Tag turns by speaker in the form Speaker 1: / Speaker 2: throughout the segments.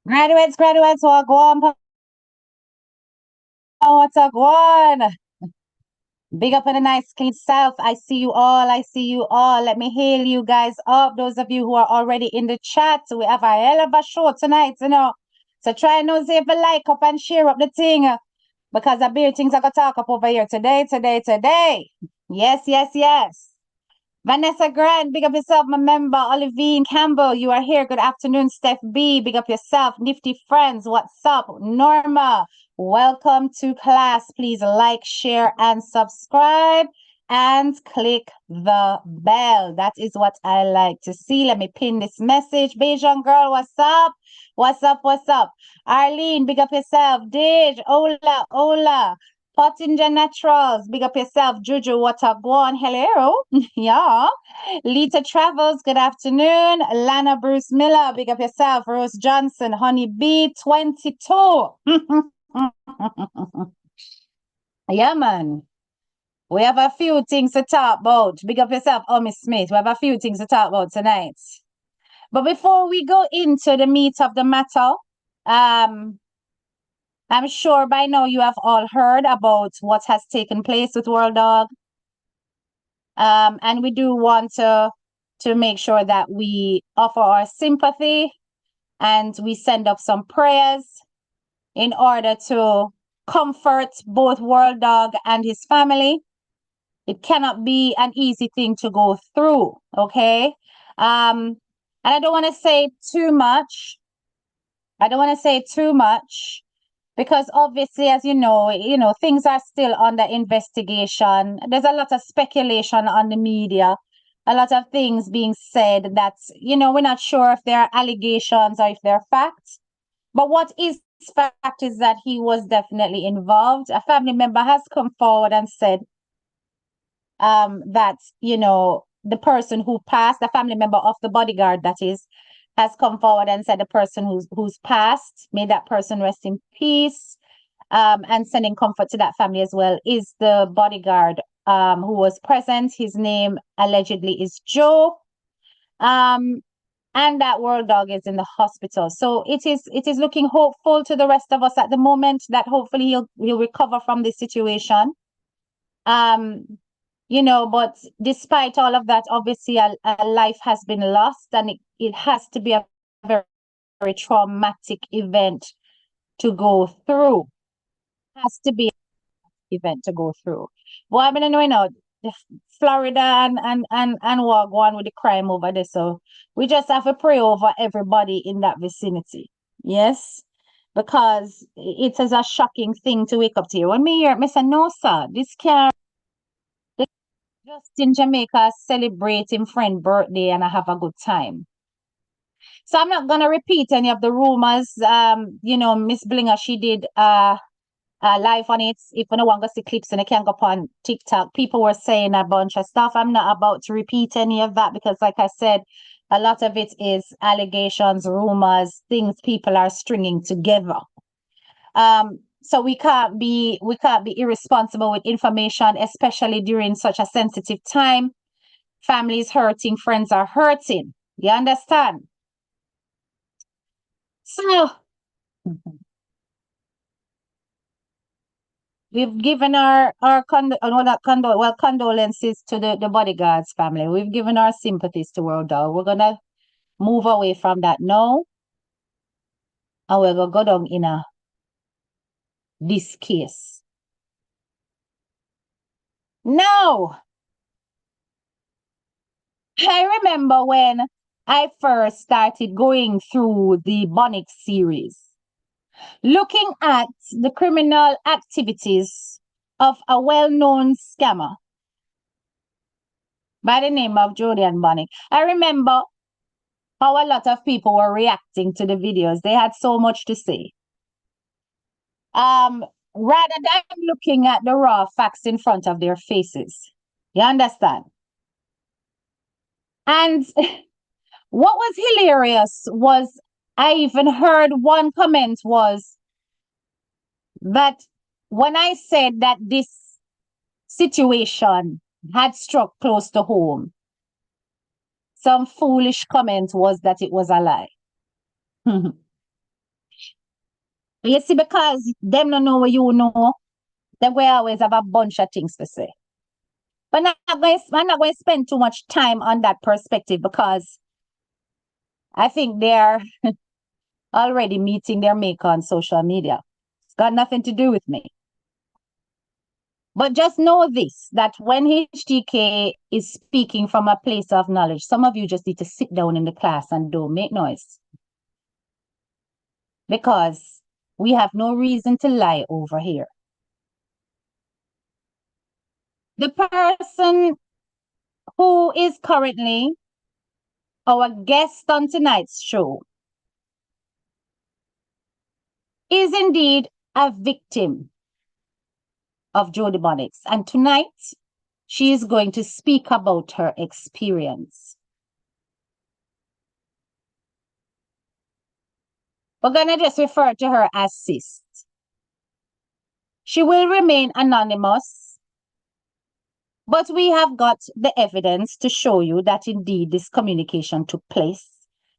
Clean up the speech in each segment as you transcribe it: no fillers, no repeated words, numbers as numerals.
Speaker 1: Graduates, wagwan, what's up, one? Big up on a nice clean self. I see you all. I see you all. Let me hail you guys up. Those of you who are already in the chat, we have a hell of a show tonight. So try and know if you like up and share up the thing because I beer things I got talk up over here today. Yes. Vanessa Grant, big up yourself, my member. Olivine Campbell, you are here. Good afternoon, Steph B. Big up yourself. Nifty friends, what's up? Norma, welcome to class. Please like, share, and subscribe. And click the bell. That is what I like to see. Let me pin this message. Beijing girl, what's up? What's up? Arlene, big up yourself. Dij, hola. Pottinger Naturals, big up yourself. Juju, what up? Go on, hello. Yeah. Lita Travels, good afternoon. Lana Bruce Miller, big up yourself. Rose Johnson, Honey B 22. Yeah, man. We have a few things to talk about. Big up yourself, Miss Smith. We have a few things to talk about tonight. But before we go into the meat of the matter, I'm sure by now you have all heard about what has taken place with World Dog. And we do want to make sure that we offer our sympathy and we send up some prayers in order to comfort both World Dog and his family. It cannot be an easy thing to go through, okay? And I don't want to say too much. Because obviously, as things are still under investigation. There's a lot of speculation on the media, a lot of things being said that, we're not sure if there are allegations or if they're facts. But what is fact is that he was definitely involved. A family member has come forward and said that, the person who passed, the family member of the bodyguard, that is, has come forward and said the person who's passed, may that person rest in peace, and sending comfort to that family as well, is the bodyguard who was present. His name allegedly is Joe. And that World Dog is in the hospital. So it is looking hopeful to the rest of us at the moment that hopefully he'll recover from this situation. But despite all of that, obviously a life has been lost, and it has to be a very, very traumatic event to go through. Has to be an event to go through. Well, I mean, I know Florida and Wagwan with the crime over there. So we just have to pray over everybody in that vicinity. Yes. Because it is a shocking thing to wake up to. When me hear, I say, no, sir, this can't. Just in Jamaica celebrating friend birthday and I have a good time. So I'm not gonna repeat any of the rumors. Miss Blinger, she did live on it. If you don't want to see clips and I can go up on TikTok, people were saying a bunch of stuff. I'm not about to repeat any of that because, like I said, a lot of it is allegations, rumors, things people are stringing together. So we can't be irresponsible with information, especially during such a sensitive time. Families hurting, friends are hurting. You understand? So we've given our condolences to the bodyguards family. We've given our sympathies to World Dog. We're gonna move away from that now, and we're gonna go down in this case. Now, I remember when I first started going through the Bonnick series, looking at the criminal activities of a well-known scammer by the name of Julian Bonnick. I remember how a lot of people were reacting to the videos. They had so much to say. Rather than looking at the raw facts in front of their faces. You understand? And what was hilarious was I even heard one comment was that when I said that this situation had struck close to home, some foolish comment was that it was a lie. You see, because them don't know what you know, then we always have a bunch of things to say. But I'm not going to spend too much time on that perspective because I think they're already meeting their maker on social media. It's got nothing to do with me. But just know this, that when HTK is speaking from a place of knowledge, some of you just need to sit down in the class and don't make noise. Because we have no reason to lie over here. The person who is currently our guest on tonight's show is indeed a victim of Jodie Bonnick. And tonight, she is going to speak about her experience. We're going to just refer to her as Sis. She will remain anonymous, but we have got the evidence to show you that indeed this communication took place,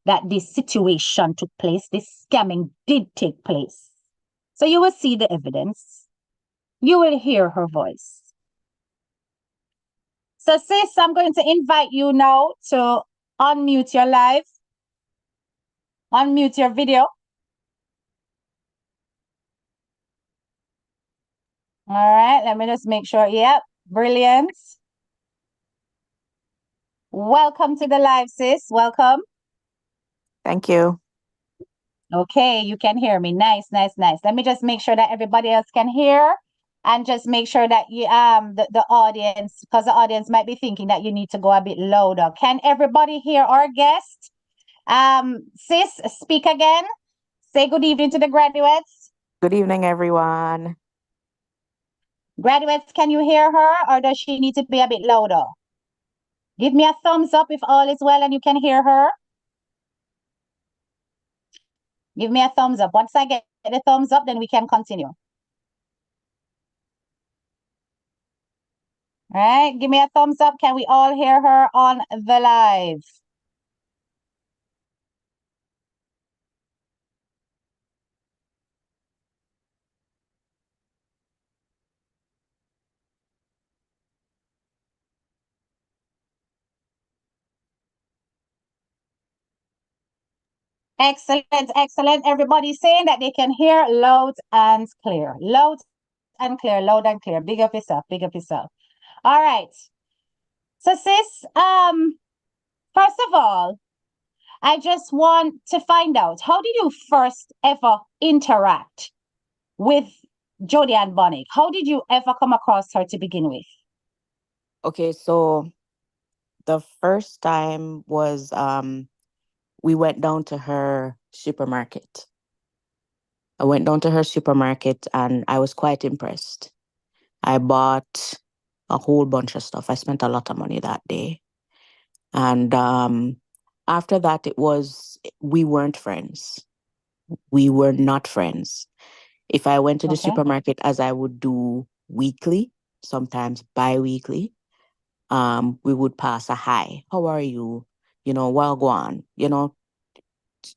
Speaker 1: that this situation took place, this scamming did take place. So you will see the evidence. You will hear her voice. So Sis, I'm going to invite you now to unmute your live, unmute your video. All right, let me just make sure. Yep, brilliant. Welcome to the live, Sis. Welcome.
Speaker 2: Thank you.
Speaker 1: Okay, you can hear me. Nice, nice, nice. Let me just make sure that everybody else can hear, and just make sure that you the audience, because the audience might be thinking that you need to go a bit louder. Can everybody hear our guest? Sis, speak again. Say good evening to the graduates.
Speaker 2: Good evening, everyone.
Speaker 1: Graduates, can you hear her, or does she need to be a bit louder? Give me a thumbs up if all is well and you can hear her. Give me a thumbs up. Once I get the thumbs up, then we can continue. All right, give me a thumbs up. Can we all hear her on the live? Excellent, excellent. Everybody's saying that they can hear loud and clear. Loud and clear, loud and clear. Big up yourself, big up yourself. All right. So Sis, first of all, I just want to find out, how did you first ever interact with Jodie and Bonnick? How did you ever come across her to begin with?
Speaker 2: Okay, so the first time was we went down to her supermarket. I went down to her supermarket and I was quite impressed. I bought a whole bunch of stuff. I spent a lot of money that day. And after that, we weren't friends. We were not friends. If I went to the
Speaker 1: Okay.
Speaker 2: supermarket, as I would do weekly, sometimes bi-weekly, we would pass a hi. How are you? Well, go on.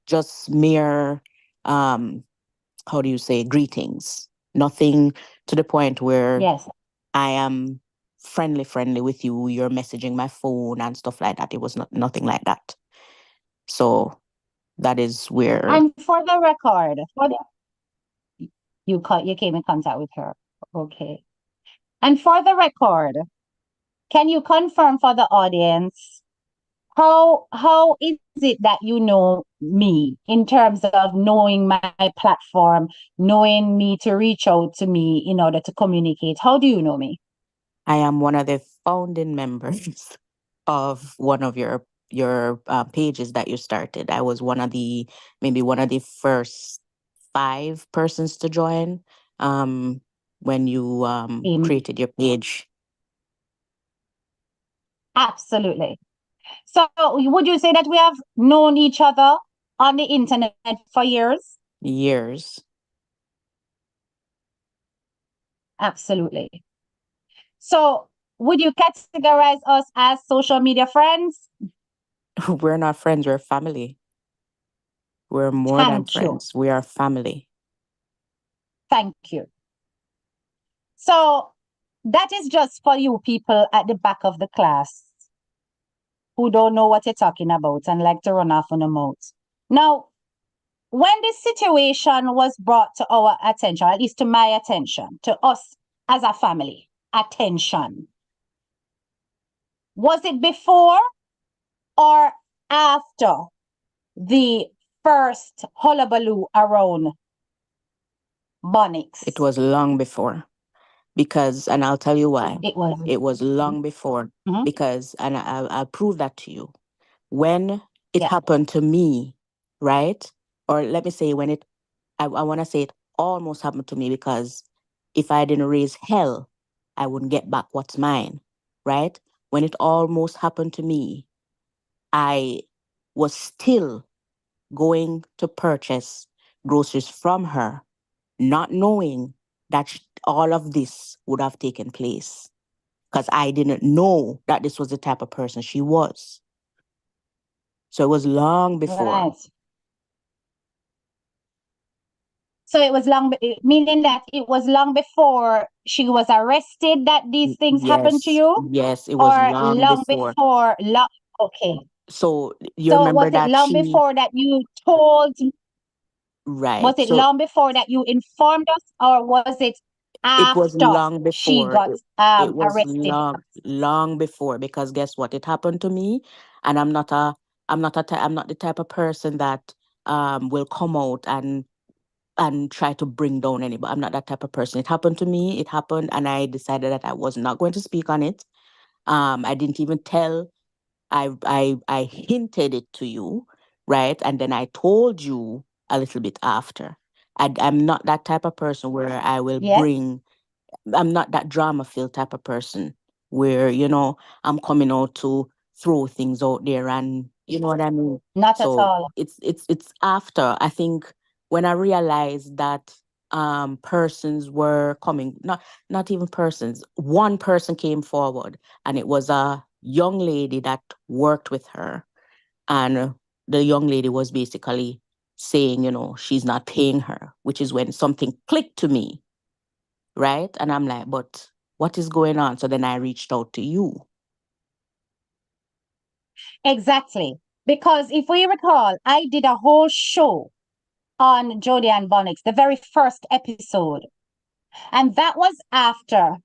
Speaker 2: Just mere, how do you say, greetings. Nothing to the point where
Speaker 1: Yes.
Speaker 2: I am friendly with you. You're messaging my phone and stuff like that. It was nothing like that. So that is where
Speaker 1: And for the record, you came in contact with her. Okay. And for the record, can you confirm for the audience how is it that you know me in terms of knowing my platform, knowing me to reach out to me in order to communicate? How do you know me?
Speaker 2: I am one of the founding members of one of your pages that you started. I was maybe one of the first 5 persons to join when you created your page.
Speaker 1: Absolutely. So would you say that we have known each other on the internet for years?
Speaker 2: Years.
Speaker 1: Absolutely. So would you categorize us as social media friends?
Speaker 2: We're not friends, we're family. We're more than
Speaker 1: Thank you.
Speaker 2: friends. We are family.
Speaker 1: Thank you. So that is just for you people at the back of the class who don't know what you're talking about and like to run off on the mouth. Now, when this situation was brought to our attention, at least to my attention, to us as a family, attention, was it before or after the first hullabaloo around Bonnick's?
Speaker 2: It was long before. Because, and I'll tell you why.
Speaker 1: It was.
Speaker 2: It was long before.
Speaker 1: Mhm.
Speaker 2: Because, and I'll prove that to you. When it
Speaker 1: Yeah.
Speaker 2: happened to me, right? Or let me say, when I want to say it almost happened to me, because if I didn't raise hell, I wouldn't get back what's mine, right? When it almost happened to me, I was still going to purchase groceries from her, not knowing that all of this would have taken place, because I didn't know that this was the type of person she was. So it was long before.
Speaker 1: Right. So it was meaning that it was long before she was arrested that these things happened to
Speaker 2: Yes,
Speaker 1: you?
Speaker 2: yes, it was
Speaker 1: Or
Speaker 2: long
Speaker 1: long
Speaker 2: before.
Speaker 1: before, okay.
Speaker 2: So you
Speaker 1: So
Speaker 2: remember
Speaker 1: was it
Speaker 2: that
Speaker 1: long before that you told, was
Speaker 2: right?
Speaker 1: it
Speaker 2: So
Speaker 1: long before that you informed us, or was it
Speaker 2: it was
Speaker 1: after
Speaker 2: long
Speaker 1: she
Speaker 2: before.
Speaker 1: got
Speaker 2: It was
Speaker 1: arrested?
Speaker 2: long before, because guess what? It happened to me, and I'm not the type of person that will come out and try to bring down anybody. I'm not that type of person. It happened to me. It happened, and I decided that I was not going to speak on it. I didn't even tell. I hinted it to you, right? And then I told you a little bit after. I'm not that type of person where I will
Speaker 1: Yes,
Speaker 2: bring. I'm not that drama filled type of person where, I'm coming out to throw things out there, and you know what I mean?
Speaker 1: not at
Speaker 2: So
Speaker 1: all.
Speaker 2: it's after, I think, when I realized that persons were coming, not even persons, one person came forward, and it was a young lady that worked with her. And the young lady was basically saying, she's not paying her, which is when something clicked to me, right? And I'm like, but what is going on? So then I reached out to you.
Speaker 1: Exactly. Because if we recall, I did a whole show on Jodie and Bonnick's, the very first episode. And that was after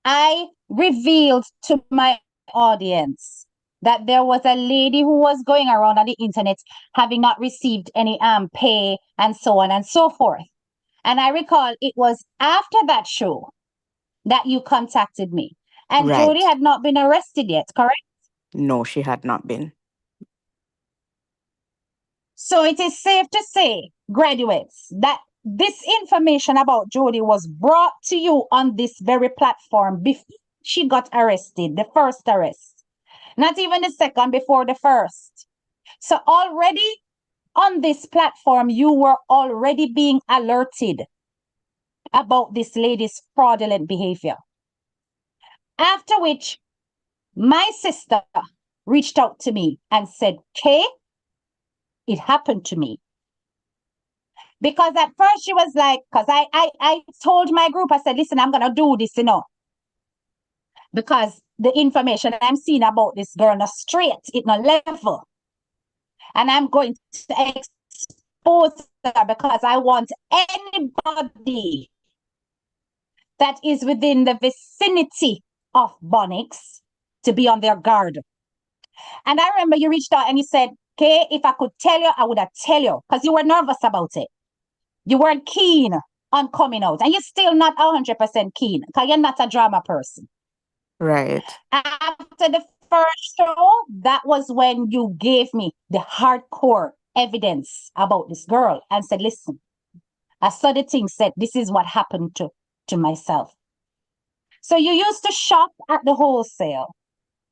Speaker 1: I revealed to my audience that there was a lady who was going around on the internet having not received any pay and so on and so forth. And I recall it was after that show that you contacted me. And
Speaker 2: Right.
Speaker 1: Jodie had not been arrested yet, correct?
Speaker 2: No, she had not been.
Speaker 1: So it is safe to say, graduates, that this information about Jodie was brought to you on this very platform before she got arrested, the first arrest. Not even the second, before the first. So already on this platform, you were already being alerted about this lady's fraudulent behavior. After which, my sister reached out to me and said, Kay, it happened to me. Because at first she was like, because I told my group, I said, listen, I'm going to do this, because the information I'm seeing about this girl not straight, it not level. And I'm going to expose her because I want anybody that is within the vicinity of Bonnick's to be on their guard. And I remember you reached out and you said, okay, if I could tell you, I would have tell you, because you were nervous about it. You weren't keen on coming out, and you're still not 100% keen because you're not a drama person.
Speaker 2: Right.
Speaker 1: After the first show, that was when you gave me the hardcore evidence about this girl and said, listen, I saw the thing, said, this is what happened to myself. So you used to shop at the wholesale,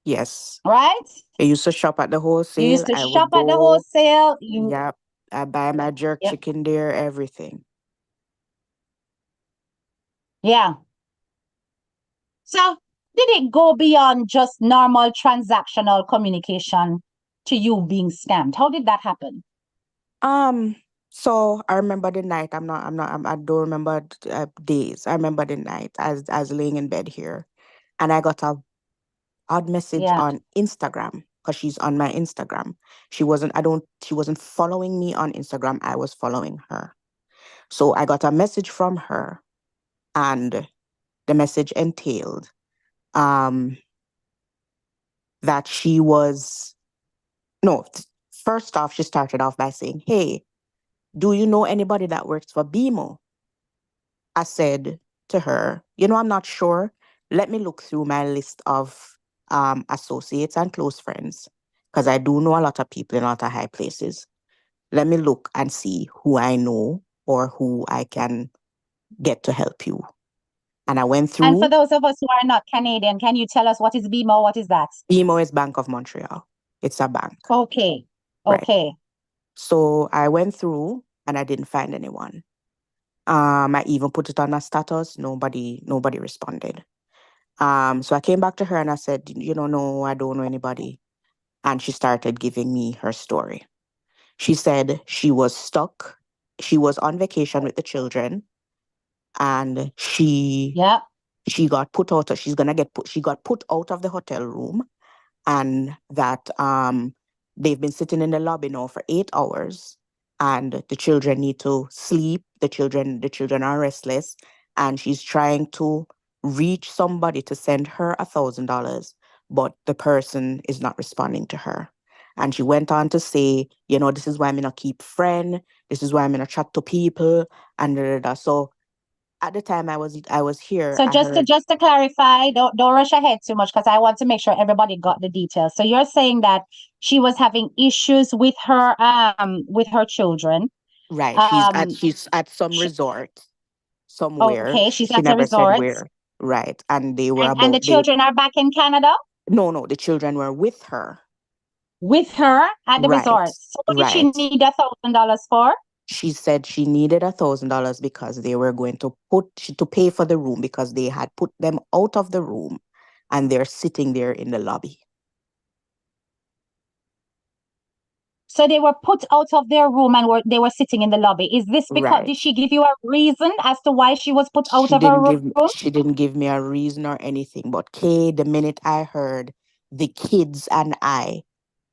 Speaker 2: Yes.
Speaker 1: right?
Speaker 2: I used to shop at the
Speaker 1: You
Speaker 2: wholesale.
Speaker 1: used to
Speaker 2: I would
Speaker 1: shop at the
Speaker 2: go,
Speaker 1: wholesale.
Speaker 2: yep. I buy my jerk
Speaker 1: Yep.
Speaker 2: chicken there, everything.
Speaker 1: Yeah. So did it go beyond just normal transactional communication to you being scammed? How did that happen?
Speaker 2: Um, So I remember the night. I don't remember days. I remember the night as laying in bed here, and I got a odd message
Speaker 1: Yeah.
Speaker 2: on Instagram because she's on my Instagram. She wasn't following me on Instagram. I was following her. So I got a message from her, and the message entailed um that she was no. First off, she started off by saying, "Hey, do you know anybody that works for BMO?" I said to her, I'm not sure. Let me look through my list of associates and close friends because I do know a lot of people in a lot of high places. Let me look and see who I know or who I can get to help you. And I went
Speaker 1: And for
Speaker 2: through.
Speaker 1: those of us who are not Canadian, can you tell us what is BMO? What is that?
Speaker 2: BMO is Bank of Montreal. It's a bank,
Speaker 1: Okay.
Speaker 2: right?
Speaker 1: Okay.
Speaker 2: So I went through and I didn't find anyone. I even put it on a status. Nobody responded. So I came back to her and I said, no, I don't know anybody. And she started giving me her story. She said she was stuck. She was on vacation with the children and
Speaker 1: Yeah.
Speaker 2: she got put out. She got put out of the hotel room, and that they've been sitting in the lobby now for 8 hours, and the children need to sleep. The children are restless, and she's trying to reach somebody to send her $1,000, but the person is not responding to her. And she went on to say, this is why I'm gonna keep friend. This is why I'm gonna chat to people, and da, da, da. So at the time I was here,
Speaker 1: So
Speaker 2: I heard.
Speaker 1: just to clarify, don't rush ahead too much because I want to make sure everybody got the details. So you're saying that she was having issues with her children.
Speaker 2: Right. She's at
Speaker 1: Um
Speaker 2: she's at some
Speaker 1: she,
Speaker 2: resort somewhere.
Speaker 1: okay,
Speaker 2: She,
Speaker 1: she's
Speaker 2: she
Speaker 1: at a
Speaker 2: never said
Speaker 1: resort
Speaker 2: where. Right. And they were
Speaker 1: and the
Speaker 2: about they
Speaker 1: children are back in Canada
Speaker 2: no, the children were with her.
Speaker 1: with her at the
Speaker 2: Right.
Speaker 1: resort. So what did she
Speaker 2: Right.
Speaker 1: need $1,000 for?
Speaker 2: She said she needed $1,000 because they were going to pay for the room because they had put them out of the room and they're sitting there in the lobby.
Speaker 1: So they were put out of their room and they were sitting in the lobby. Is this because
Speaker 2: Right.
Speaker 1: did she give you a reason as to why she was put out
Speaker 2: She
Speaker 1: of her
Speaker 2: didn't give
Speaker 1: room?
Speaker 2: she didn't give me a reason or anything. But Kay, the minute I heard the kids and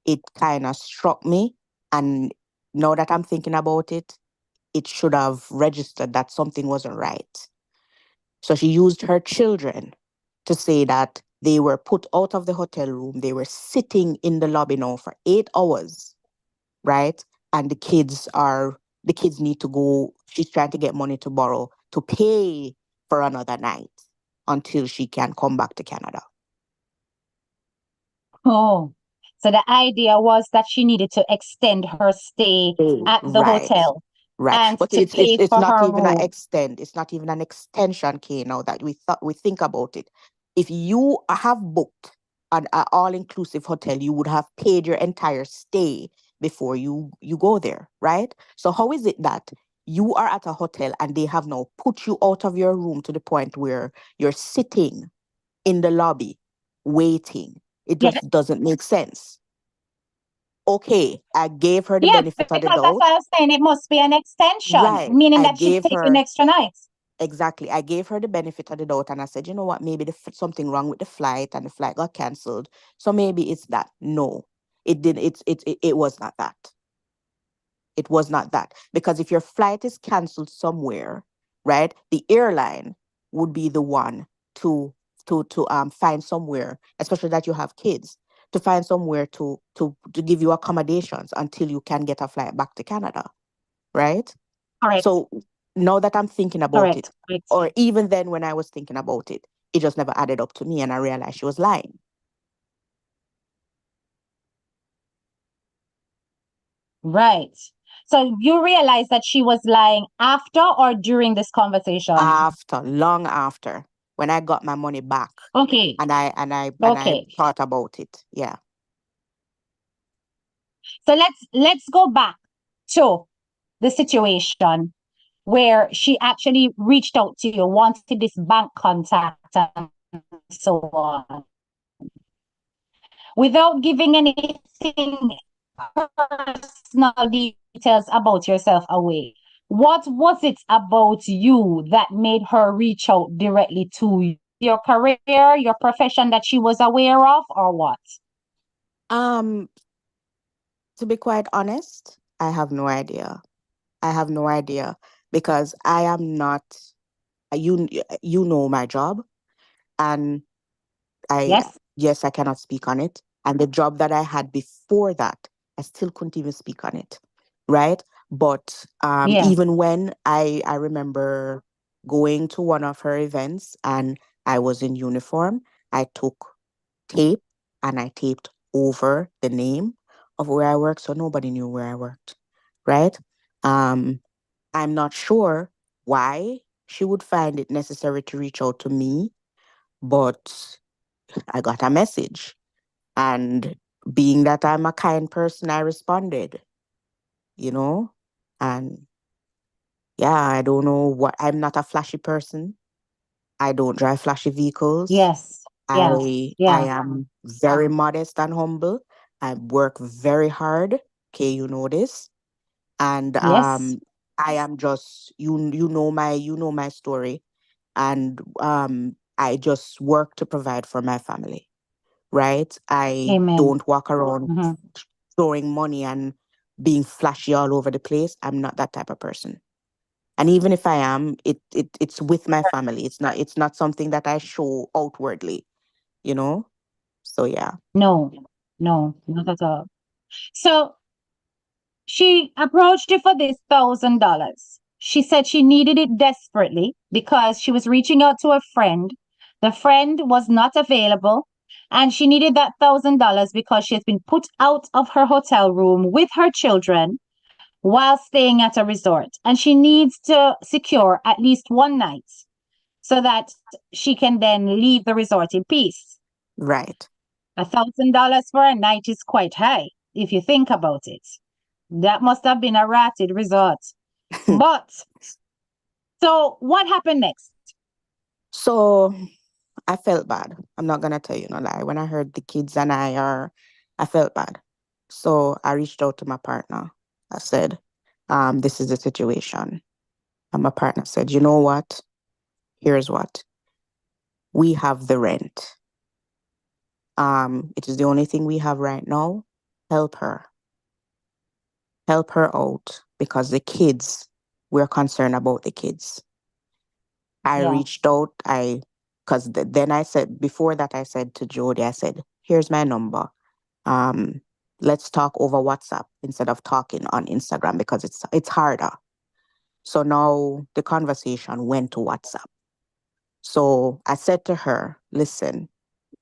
Speaker 2: it kind of struck me. And now that I'm thinking about it, it should have registered that something wasn't right. So she used her children to say that they were put out of the hotel room. They were sitting in the lobby now for 8 hours, right? And the kids need to go. She's trying to get money to borrow to pay for another night until she can come back to Canada.
Speaker 1: Oh, so the idea was that she needed to extend her stay at the
Speaker 2: Right.
Speaker 1: hotel
Speaker 2: Right.
Speaker 1: and
Speaker 2: But
Speaker 1: to
Speaker 2: it's
Speaker 1: pay
Speaker 2: it's
Speaker 1: for
Speaker 2: not
Speaker 1: her
Speaker 2: even an
Speaker 1: room.
Speaker 2: extend. It's not even an extension, Kay, now that we think about it. If you have booked an all-inclusive hotel, you would have paid your entire stay before you go there, right? So how is it that you are at a hotel and they have now put you out of your room to the point where you're sitting in the lobby waiting? It
Speaker 1: Yeah,
Speaker 2: just doesn't make sense. Okay, I gave her the
Speaker 1: yeah,
Speaker 2: benefit of the
Speaker 1: because that's
Speaker 2: doubt.
Speaker 1: why I was saying it must be an extension,
Speaker 2: Right.
Speaker 1: meaning
Speaker 2: I
Speaker 1: that she's
Speaker 2: gave
Speaker 1: taking
Speaker 2: her
Speaker 1: extra nights.
Speaker 2: exactly. I gave her the benefit of the doubt, and I said, you know what? Maybe something wrong with the flight, and the flight got cancelled. So maybe it's that. No, it did. It was not that. It was not that because if your flight is cancelled somewhere, right, the airline would be the one to find somewhere, especially that you have kids, to find somewhere to give you accommodations until you can get a flight back to Canada, right?
Speaker 1: Correct,
Speaker 2: So now that I'm thinking about
Speaker 1: correct,
Speaker 2: it,
Speaker 1: correct.
Speaker 2: or even then when I was thinking about it just never added up to me and I realized she was lying.
Speaker 1: Right. So you realize that she was lying after or during this conversation?
Speaker 2: After, long after, when I got my money back
Speaker 1: Okay,
Speaker 2: and I
Speaker 1: okay.
Speaker 2: thought about it. Yeah.
Speaker 1: So let's go back to the situation where she actually reached out to you, wanted this bank contact and so on, without giving anything personal details about yourself away. What was it about you that made her reach out directly to you? Your career, your profession that she was aware of, or what?
Speaker 2: Um, to be quite honest, I have no idea. I have no idea because I am not you know my job, and I
Speaker 1: Yes,
Speaker 2: yes, I cannot speak on it. And the job that I had before that, I still couldn't even speak on it. Right? But
Speaker 1: yes,
Speaker 2: even when I remember going to one of her events and I was in uniform, I took tape and I taped over the name of where I worked so nobody knew where I worked. Right? Um, I'm not sure why she would find it necessary to reach out to me, but I got a message. And being that I'm a kind person, I responded, you know? And yeah, I don't know what, I'm not a flashy person. I don't drive flashy vehicles.
Speaker 1: yes, yeah,
Speaker 2: I
Speaker 1: yeah,
Speaker 2: am very modest and humble. I work very hard. Okay, you know this. And
Speaker 1: yes,
Speaker 2: I am just you know my story. And I just work to provide for my family, right? I
Speaker 1: amen.
Speaker 2: don't walk around
Speaker 1: Hmm.
Speaker 2: throwing money and being flashy all over the place. I'm not that type of person. And even if I am, it's with my family. It's not something that I show outwardly, you know? So yeah.
Speaker 1: No, no, not at all. So she approached you for this $1,000. She said she needed it desperately because she was reaching out to a friend. The friend was not available, and she needed that $1,000 because she has been put out of her hotel room with her children while staying at a resort. And she needs to secure at least one night so that she can then leave the resort in peace.
Speaker 2: Right.
Speaker 1: $1,000 for a night is quite high if you think about it. That must have been a ratted resort. But so what happened next?
Speaker 2: So I felt bad. I'm not gonna tell you no lie. When I heard the kids and I felt bad. So I reached out to my partner. I said, this is the situation. And my partner said, you know what? Here's what. We have the rent. It is the only thing we have right now. Help her. Help her out because the kids, we're concerned about the kids. I
Speaker 1: Yeah,
Speaker 2: reached out, because then I said, before that, I said to Jody, I said, here's my number. Um, let's talk over WhatsApp instead of talking on Instagram because it's harder. So now the conversation went to WhatsApp. So I said to her, listen,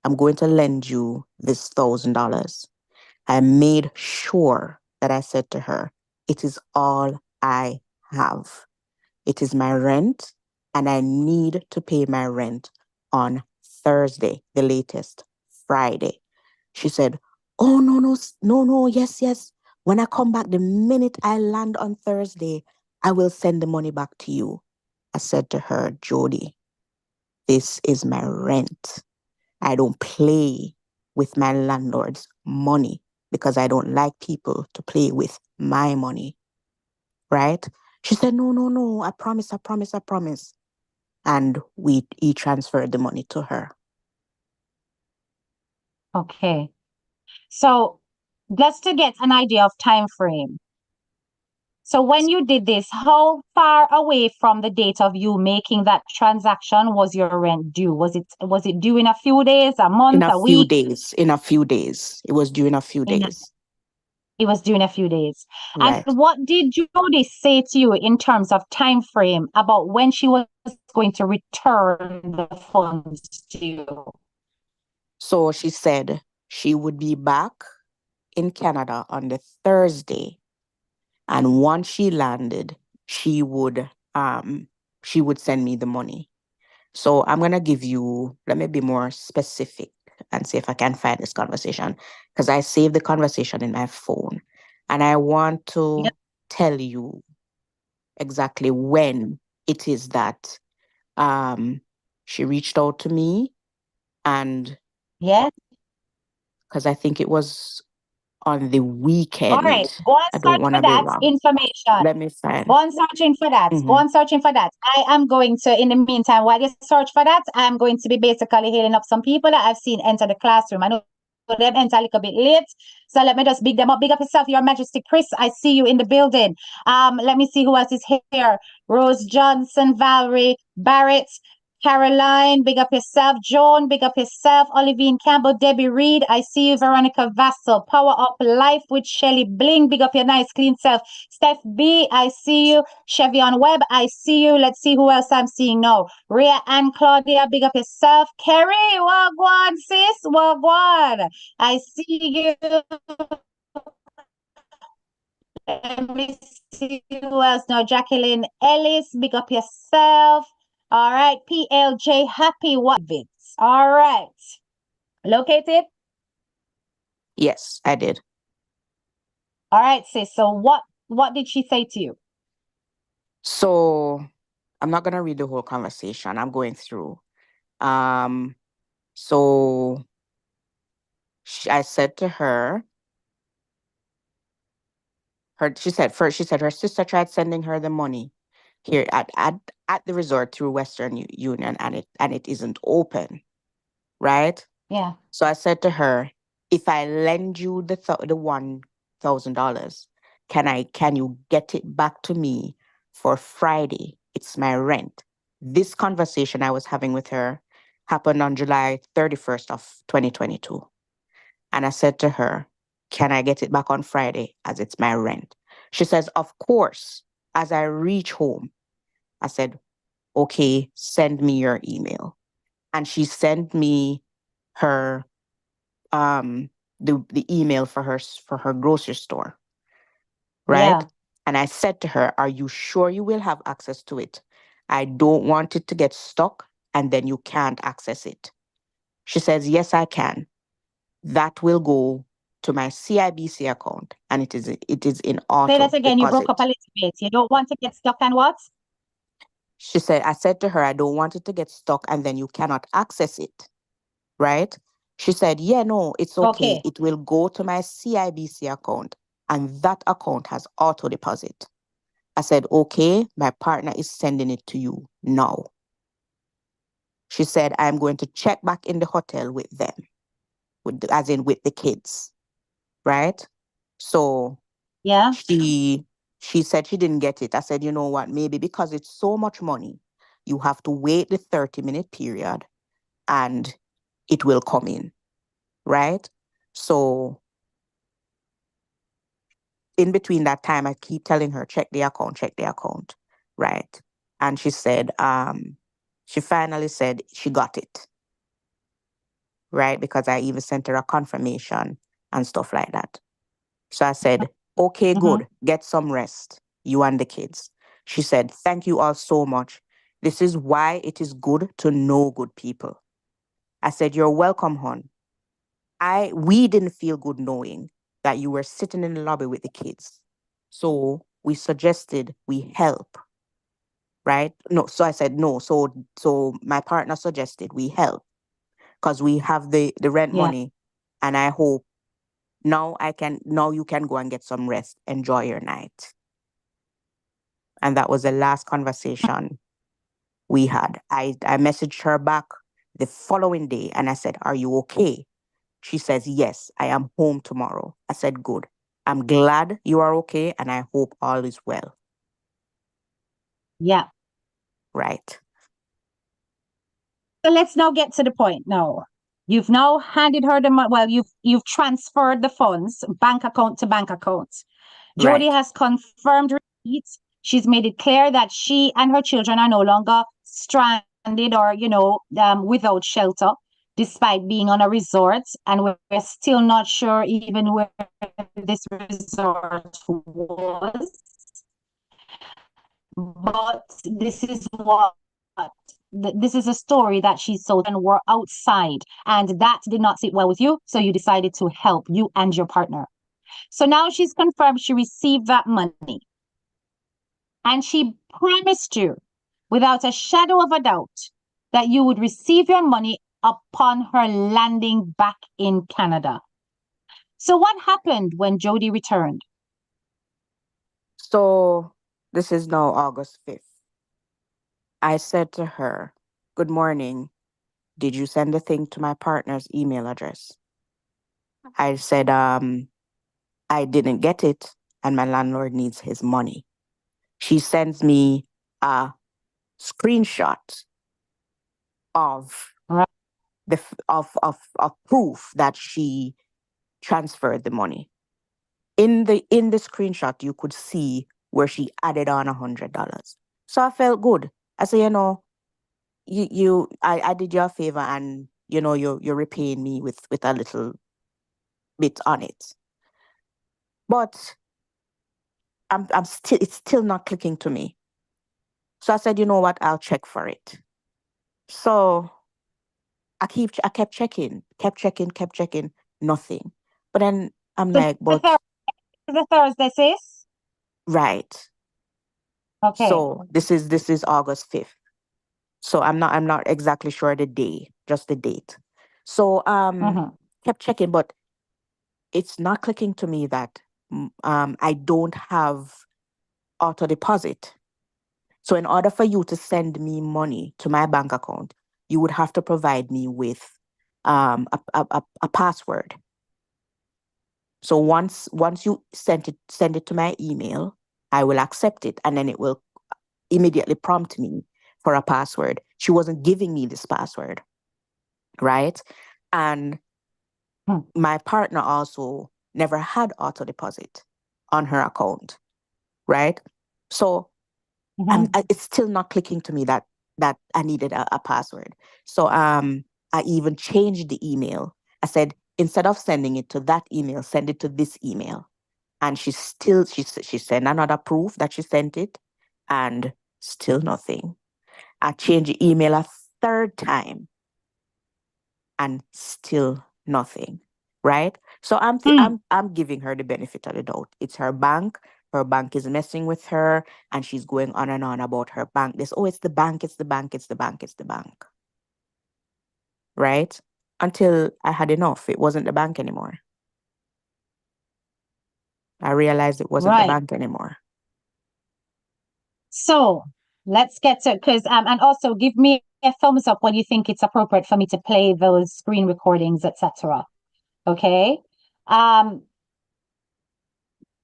Speaker 2: I'm going to lend you this $1,000. I made sure that I said to her, it is all I have. It is my rent, and I need to pay my rent on Thursday, the latest, Friday. She said, oh, no, no, no, no, yes, yes. When I come back, the minute I land on Thursday, I will send the money back to you. I said to her, Jody, this is my rent. I don't play with my landlord's money because I don't like people to play with my money, right? She said, no, no, no, I promise, I promise, I promise. And he transferred the money to her.
Speaker 1: okay. So just to get an idea of time frame. So when you did this, how far away from the date of you making that transaction was your rent due? Was it due in a few days, a
Speaker 2: In
Speaker 1: month,
Speaker 2: a
Speaker 1: a
Speaker 2: few
Speaker 1: week?
Speaker 2: days, in a few days. It was due in a few
Speaker 1: In
Speaker 2: days.
Speaker 1: It was due in a few days. And
Speaker 2: Right.
Speaker 1: what did Jody say to you in terms of time frame about when she was going to return the funds to you?
Speaker 2: So she said she would be back in Canada on the Thursday. And once she landed, she would she would send me the money. So I'm gonna give you, let me be more specific and see if I can find this conversation. Because I saved the conversation in my phone. And I want
Speaker 1: Yep.
Speaker 2: to tell you exactly when it is that um she reached out to me, and
Speaker 1: Yes.
Speaker 2: because I think it was on the
Speaker 1: All right,
Speaker 2: weekend.
Speaker 1: go
Speaker 2: I
Speaker 1: and
Speaker 2: don't
Speaker 1: search
Speaker 2: want
Speaker 1: for
Speaker 2: to be
Speaker 1: that
Speaker 2: wrong.
Speaker 1: information.
Speaker 2: Let me find.
Speaker 1: Go on searching for that. Go
Speaker 2: Mm-hmm.
Speaker 1: on searching for that. I am going to, in the meantime, while you search for that, I'm going to be basically hailing up some people that I've seen enter the classroom. I know them enter a little bit late. So let me just big them up. Big up yourself, Your Majesty. Chris, I see you in the building. Let me see who else is here. Rose Johnson, Valerie, Barrett, Caroline, big up yourself. Joan, big up yourself. Olivine Campbell, Debbie Reed, I see you. Veronica Vassal, Power Up Life with Shelly Bling, big up your nice clean self. Steph B, I see you. Chevion Webb, I see you. Let's see who else I'm seeing now. Rhea and Claudia, big up yourself. Kerry, wagwan, sis, wagwan. I see you. Let me see who else now. Jacqueline Ellis, big up yourself. All right. PLJ Happy Wabbits. All right. Located?
Speaker 2: Yes, I did.
Speaker 1: All right, sis. So what did she say to you?
Speaker 2: So I'm not gonna read the whole conversation. I'm going through. Um, so I said to her, she said first, she said her sister tried sending her the money here at the resort through Western Union, and it isn't open, right?
Speaker 1: Yeah.
Speaker 2: So I said to her, if I lend you the $1,000, can you get it back to me for Friday? It's my rent. This conversation I was having with her happened on July 31st of 2022. And I said to her, can I get it back on Friday as it's my rent? She says, of course. As I reach home, I said, okay, send me your email. And she sent me her the email for her grocery store, right?
Speaker 1: Yeah.
Speaker 2: And I said to her, are you sure you will have access to it? I don't want it to get stuck and then you can't access it. She says, yes, I can. That will go to my CIBC account and it is in
Speaker 1: Say that
Speaker 2: auto
Speaker 1: again. You broke up a
Speaker 2: deposit.
Speaker 1: little bit. You don't want to get stuck on what?
Speaker 2: I said to her, I don't want it to get stuck and then you cannot access it, right? She said, yeah, no, it's okay.
Speaker 1: Okay.
Speaker 2: It will go to my CIBC account and that account has auto deposit. I said, okay, my partner is sending it to you now. She said, I'm going to check back in the hotel with them, as in with the kids, right? So
Speaker 1: Yeah.
Speaker 2: she said she didn't get it. I said, you know what, maybe because it's so much money, you have to wait the 30-minute period and it will come in, right? So in between that time, I keep telling her, check the account, right? And she finally said she got it, right? Because I even sent her a confirmation and stuff like that. So I said, okay,
Speaker 1: Mm-hmm.
Speaker 2: good, get some rest, you and the kids. She said, thank you all so much. This is why it is good to know good people. I said, you're welcome, hon. We didn't feel good knowing that you were sitting in the lobby with the kids. So we suggested we help, right? No, so I said no. So my partner suggested we help because we have the rent
Speaker 1: Yeah.
Speaker 2: money, and I hope now you can go and get some rest, enjoy your night. And that was the last conversation we had. I messaged her back the following day and I said, are you okay? She says, yes, I am home tomorrow. I said, good. I'm glad you are okay and I hope all is well.
Speaker 1: Yeah.
Speaker 2: Right.
Speaker 1: So let's now get to the point now. You've now handed her the money. Well, you've transferred the funds, bank account to bank account. Jody
Speaker 2: Right.
Speaker 1: has confirmed receipts. She's made it clear that she and her children are no longer stranded or, without shelter, despite being on a resort. And we're still not sure even where this resort was. But this is a story that she told and were outside, and that did not sit well with you. So you decided to help you and your partner. So now she's confirmed she received that money. And she promised you, without a shadow of a doubt, that you would receive your money upon her landing back in Canada. So what happened when Jody returned?
Speaker 2: So this is now August 5th. I said to her, "Good morning. Did you send the thing to my partner's email address?" I said, I didn't get it, and my landlord needs his money. She sends me a screenshot of
Speaker 1: Right.
Speaker 2: of proof that she transferred the money. In the screenshot, you could see where she added on $100. So I felt good. I said, I did you a favor, and you're repaying me with a little bit on it. But I'm still it's still not clicking to me. So I said, you know what, I'll check for it. So I kept checking, nothing. But then I'm
Speaker 1: So
Speaker 2: like, but
Speaker 1: the Thursday, sis?
Speaker 2: right.
Speaker 1: Okay.
Speaker 2: So this is August 5th. So I'm not exactly sure the day, just the date. So
Speaker 1: Mm-hmm.
Speaker 2: kept checking, but it's not clicking to me that I don't have auto deposit. So in order for you to send me money to my bank account, you would have to provide me with a password. So once you send it to my email, I will accept it, and then it will immediately prompt me for a password. She wasn't giving me this password, right? And my partner also never had auto deposit on her account, right? So
Speaker 1: Mm-hmm.
Speaker 2: it's still not clicking to me that I needed a password. So I even changed the email. I said, instead of sending it to that email, send it to this email. And she sent another proof that she sent it, and still nothing. I changed the email a third time, and still nothing. Right? So I'm giving her the benefit of the doubt. It's her bank. Her bank is messing with her, and she's going on and on about her bank. It's the bank, it's the bank, it's the bank, it's the bank. Right? Until I had enough. It wasn't the bank anymore. I realized it wasn't the
Speaker 1: Right.
Speaker 2: bank anymore.
Speaker 1: So let's get to because and also give me a thumbs up when you think it's appropriate for me to play those screen recordings, etc. Okay. Um,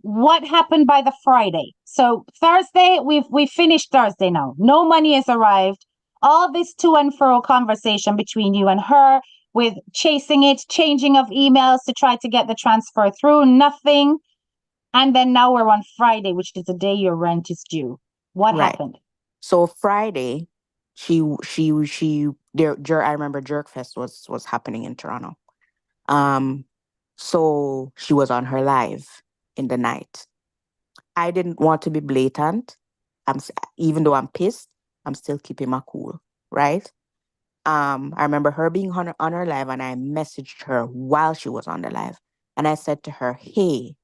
Speaker 1: what happened by the Friday? So Thursday, we finished Thursday now. No money has arrived. All this to and fro conversation between you and her with chasing it, changing of emails to try to get the transfer through, nothing. And then now we're on Friday, which is the day your rent is due. What
Speaker 2: Right.
Speaker 1: happened?
Speaker 2: So Friday, I remember Jerk Fest was happening in Toronto. Um, so she was on her live in the night. I didn't want to be blatant. Even though I'm pissed, I'm still keeping my cool, right? I remember her being on her live, and I messaged her while she was on the live, and I said to her, "Hey,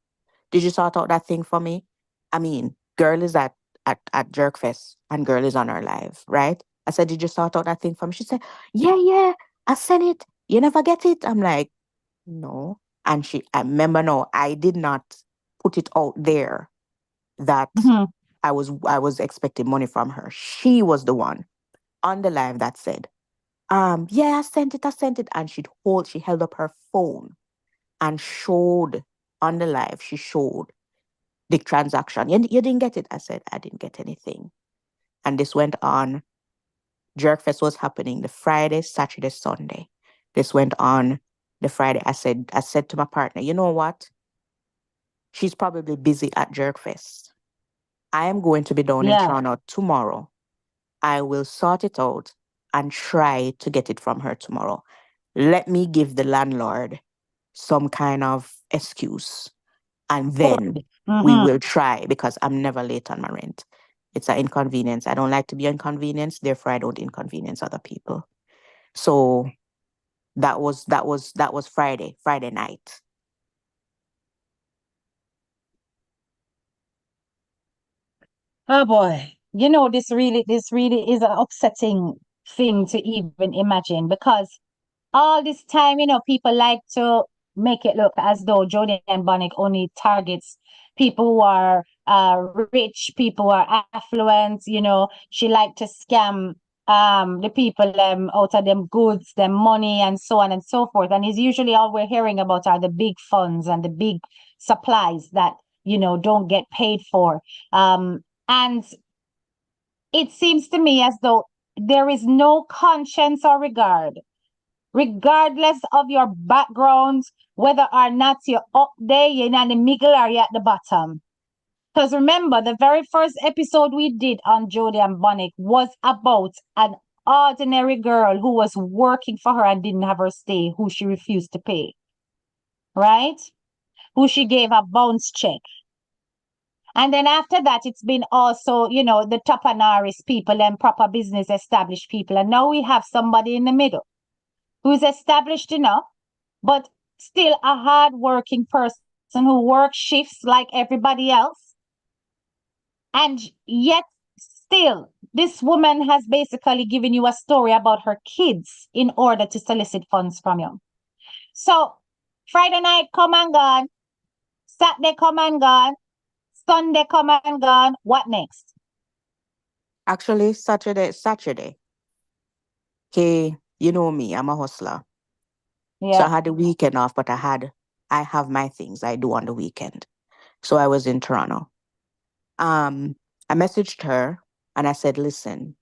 Speaker 2: did you sort out that thing for me? I mean, girl is at Jerkfest, and girl is on her live, right?" I said, "Did you sort out that thing for me?" She said, "Yeah, yeah, I sent it. You never get it." I'm like, "No." And I remember, no, I did not put it out there that
Speaker 1: Mm-hmm.
Speaker 2: I was expecting money from her. She was the one on the live that said, yeah, I sent it. And she held up her phone and showed on the live, she showed the transaction. You didn't get it. I said, I didn't get anything. And this went on. Jerkfest was happening the Friday, Saturday, Sunday. This went on the Friday. I said to my partner, you know what? She's probably busy at Jerkfest. I am going to be down in
Speaker 1: Yeah.
Speaker 2: Toronto tomorrow. I will sort it out and try to get it from her tomorrow. Let me give the landlord some kind of excuse, and then we
Speaker 1: Mm-hmm.
Speaker 2: will try, because I'm never late on my rent. It's an inconvenience. I don't like to be inconvenienced, therefore I don't inconvenience other people. So that was Friday night.
Speaker 1: Oh boy. This really is an upsetting thing to even imagine because all this time, people like to make it look as though Jody and Bonnick only targets people who are rich, people who are affluent. She like to scam the people out of them goods, them money, and so on and so forth. And it's usually all we're hearing about are the big funds and the big supplies that don't get paid for. And it seems to me as though there is no conscience or regard, regardless of your background, whether or not you're up there, you're in the middle, or you're at the bottom. Because remember, the very first episode we did on Jodie and Bonnick was about an ordinary girl who was working for her and didn't have her stay, who she refused to pay, right? Who she gave a bounce check. And then after that, it's been also, the Topanaris people and proper business established people. And now we have somebody in the middle who's established enough, but still a hard-working person who works shifts like everybody else. And yet, still, this woman has basically given you a story about her kids in order to solicit funds from you. So, Friday night come and gone, Saturday come and gone, Sunday come and gone. What next?
Speaker 2: Actually, Saturday. Okay, you know me, I'm a hustler. So I
Speaker 1: Yeah.
Speaker 2: had the weekend off, but I have my things I do on the weekend. So I was in Toronto. Um, I messaged her and I said, listen,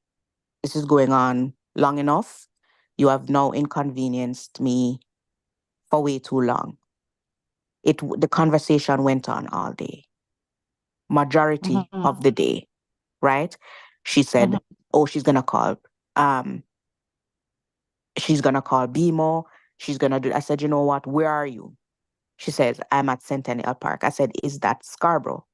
Speaker 2: this is going on long enough. You have now inconvenienced me for way too long. The conversation went on all day, majority
Speaker 1: Mm-hmm.
Speaker 2: of the day, right? She
Speaker 1: Mm-hmm.
Speaker 2: said, oh, um, she's gonna call BMO. She's gonna do. I said, you know what? Where are you? She says, I'm at Centennial Park. I said, is that Scarborough?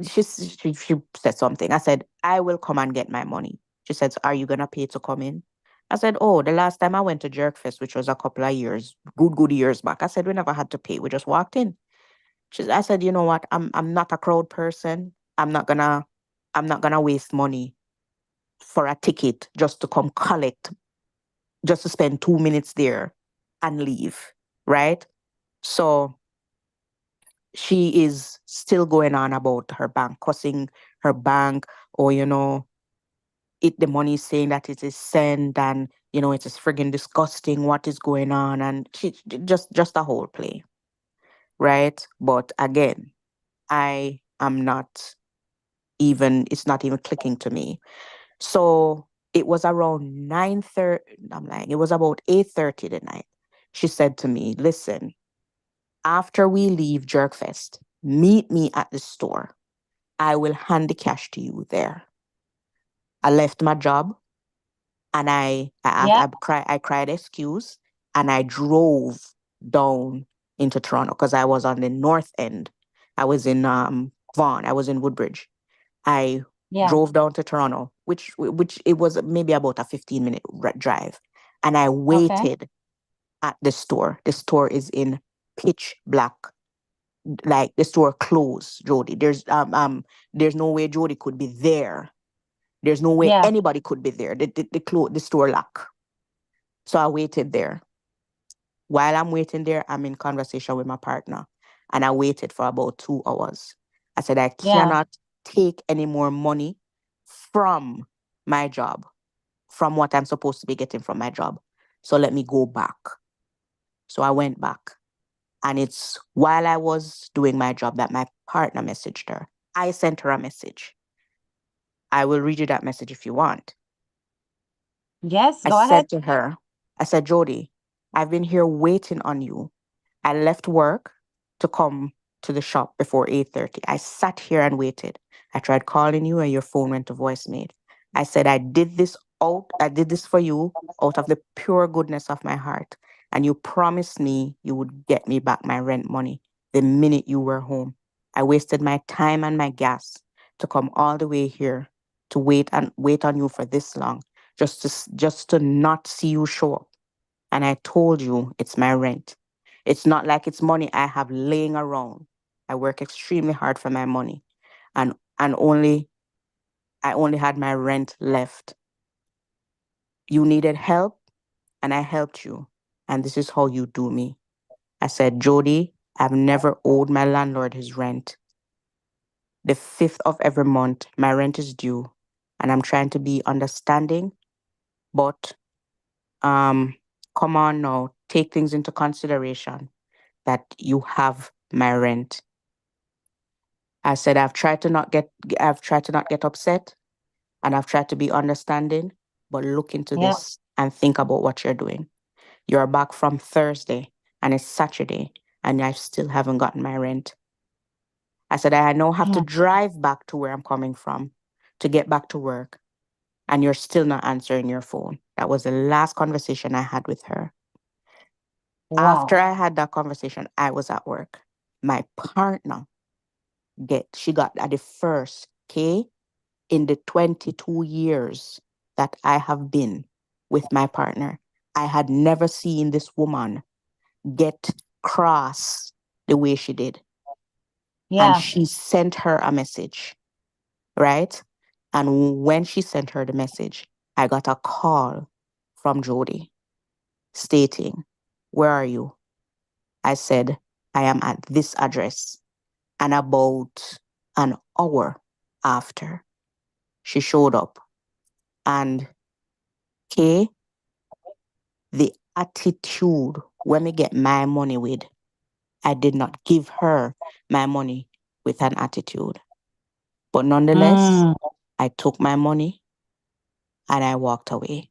Speaker 2: She said something. I said, I will come and get my money. She said, are you gonna pay to come in? I said, oh, the last time I went to Jerkfest, which was a couple of years, good years back, I said we never had to pay. We just walked in. I said, you know what? I'm not a crowd person. I'm not gonna waste money for a ticket just to come collect, just to spend 2 minutes there and leave. Right? So she is still going on about her bank, cussing her bank, or the money is saying that it is sent, and it is friggin' disgusting what is going on, and she just a whole play, right? But again, I am not even it's not even clicking to me. So it was around 9:30. I'm lying. It was about 8:30 the night. She said to me, listen, after we leave Jerkfest, meet me at the store. I will hand the cash to you there. I left my job and
Speaker 1: Yeah.
Speaker 2: I cried excuse, and I drove down into Toronto because I was on the north end. I was in Vaughan. I was in Woodbridge. I
Speaker 1: Yeah.
Speaker 2: drove down to Toronto, which it was maybe about a 15-minute drive, and I
Speaker 1: Okay.
Speaker 2: waited at the store. The store is in pitch black, like the store closed. Jody, there's no way Jody could be there. There's no way
Speaker 1: Yeah.
Speaker 2: anybody could be there. The store lock. So I waited there. While I'm waiting there, I'm in conversation with my partner, and I waited for about 2 hours. I said, I
Speaker 1: Yeah.
Speaker 2: cannot take any more money from my job, from what I'm supposed to be getting from my job. So let me go back. So I went back. And it's while I was doing my job that my partner messaged her. I sent her a message. I will read you that message if you want.
Speaker 1: Yes,
Speaker 2: I
Speaker 1: go ahead.
Speaker 2: said to her, I said, Jody, I've been here waiting on you. I left work to come to the shop before 8:30. I sat here and waited. I tried calling you and your phone went to voicemail. I said, I did this for you out of the pure goodness of my heart. And you promised me you would get me back my rent money the minute you were home. I wasted my time and my gas to come all the way here to wait on you for this long, just to not see you show up. And I told you it's my rent. It's not like it's money I have laying around. I work extremely hard for my money. And I only had my rent left. You needed help and I helped you. And this is how you do me. I said, Jody, I've never owed my landlord his rent. The 5th of every month, my rent is due, and I'm trying to be understanding, but come on now, take things into consideration that you have my rent. I said, I've tried to not get upset, and I've tried to be understanding, but look into
Speaker 1: Yeah.
Speaker 2: this and think about what you're doing. You're back from Thursday and it's Saturday and I still haven't gotten my rent. I said, I now have to drive back to where I'm coming from to get back to work, and you're still not answering your phone. That was the last conversation I had with her. After
Speaker 1: Wow.
Speaker 2: I had that conversation, I was at work. My partner she got at the first, okay, in the 22 years that I have been with my partner. I had never seen this woman get cross the way she did. And
Speaker 1: Yeah.
Speaker 2: she sent her a message, right? And when she sent her the message, I got a call from Jody stating, where are you? I said, I am at this address. And about an hour after, she showed up. And Kay, the attitude when we get my money with, I did not give her my money with an attitude. But nonetheless, I took my money and I walked away.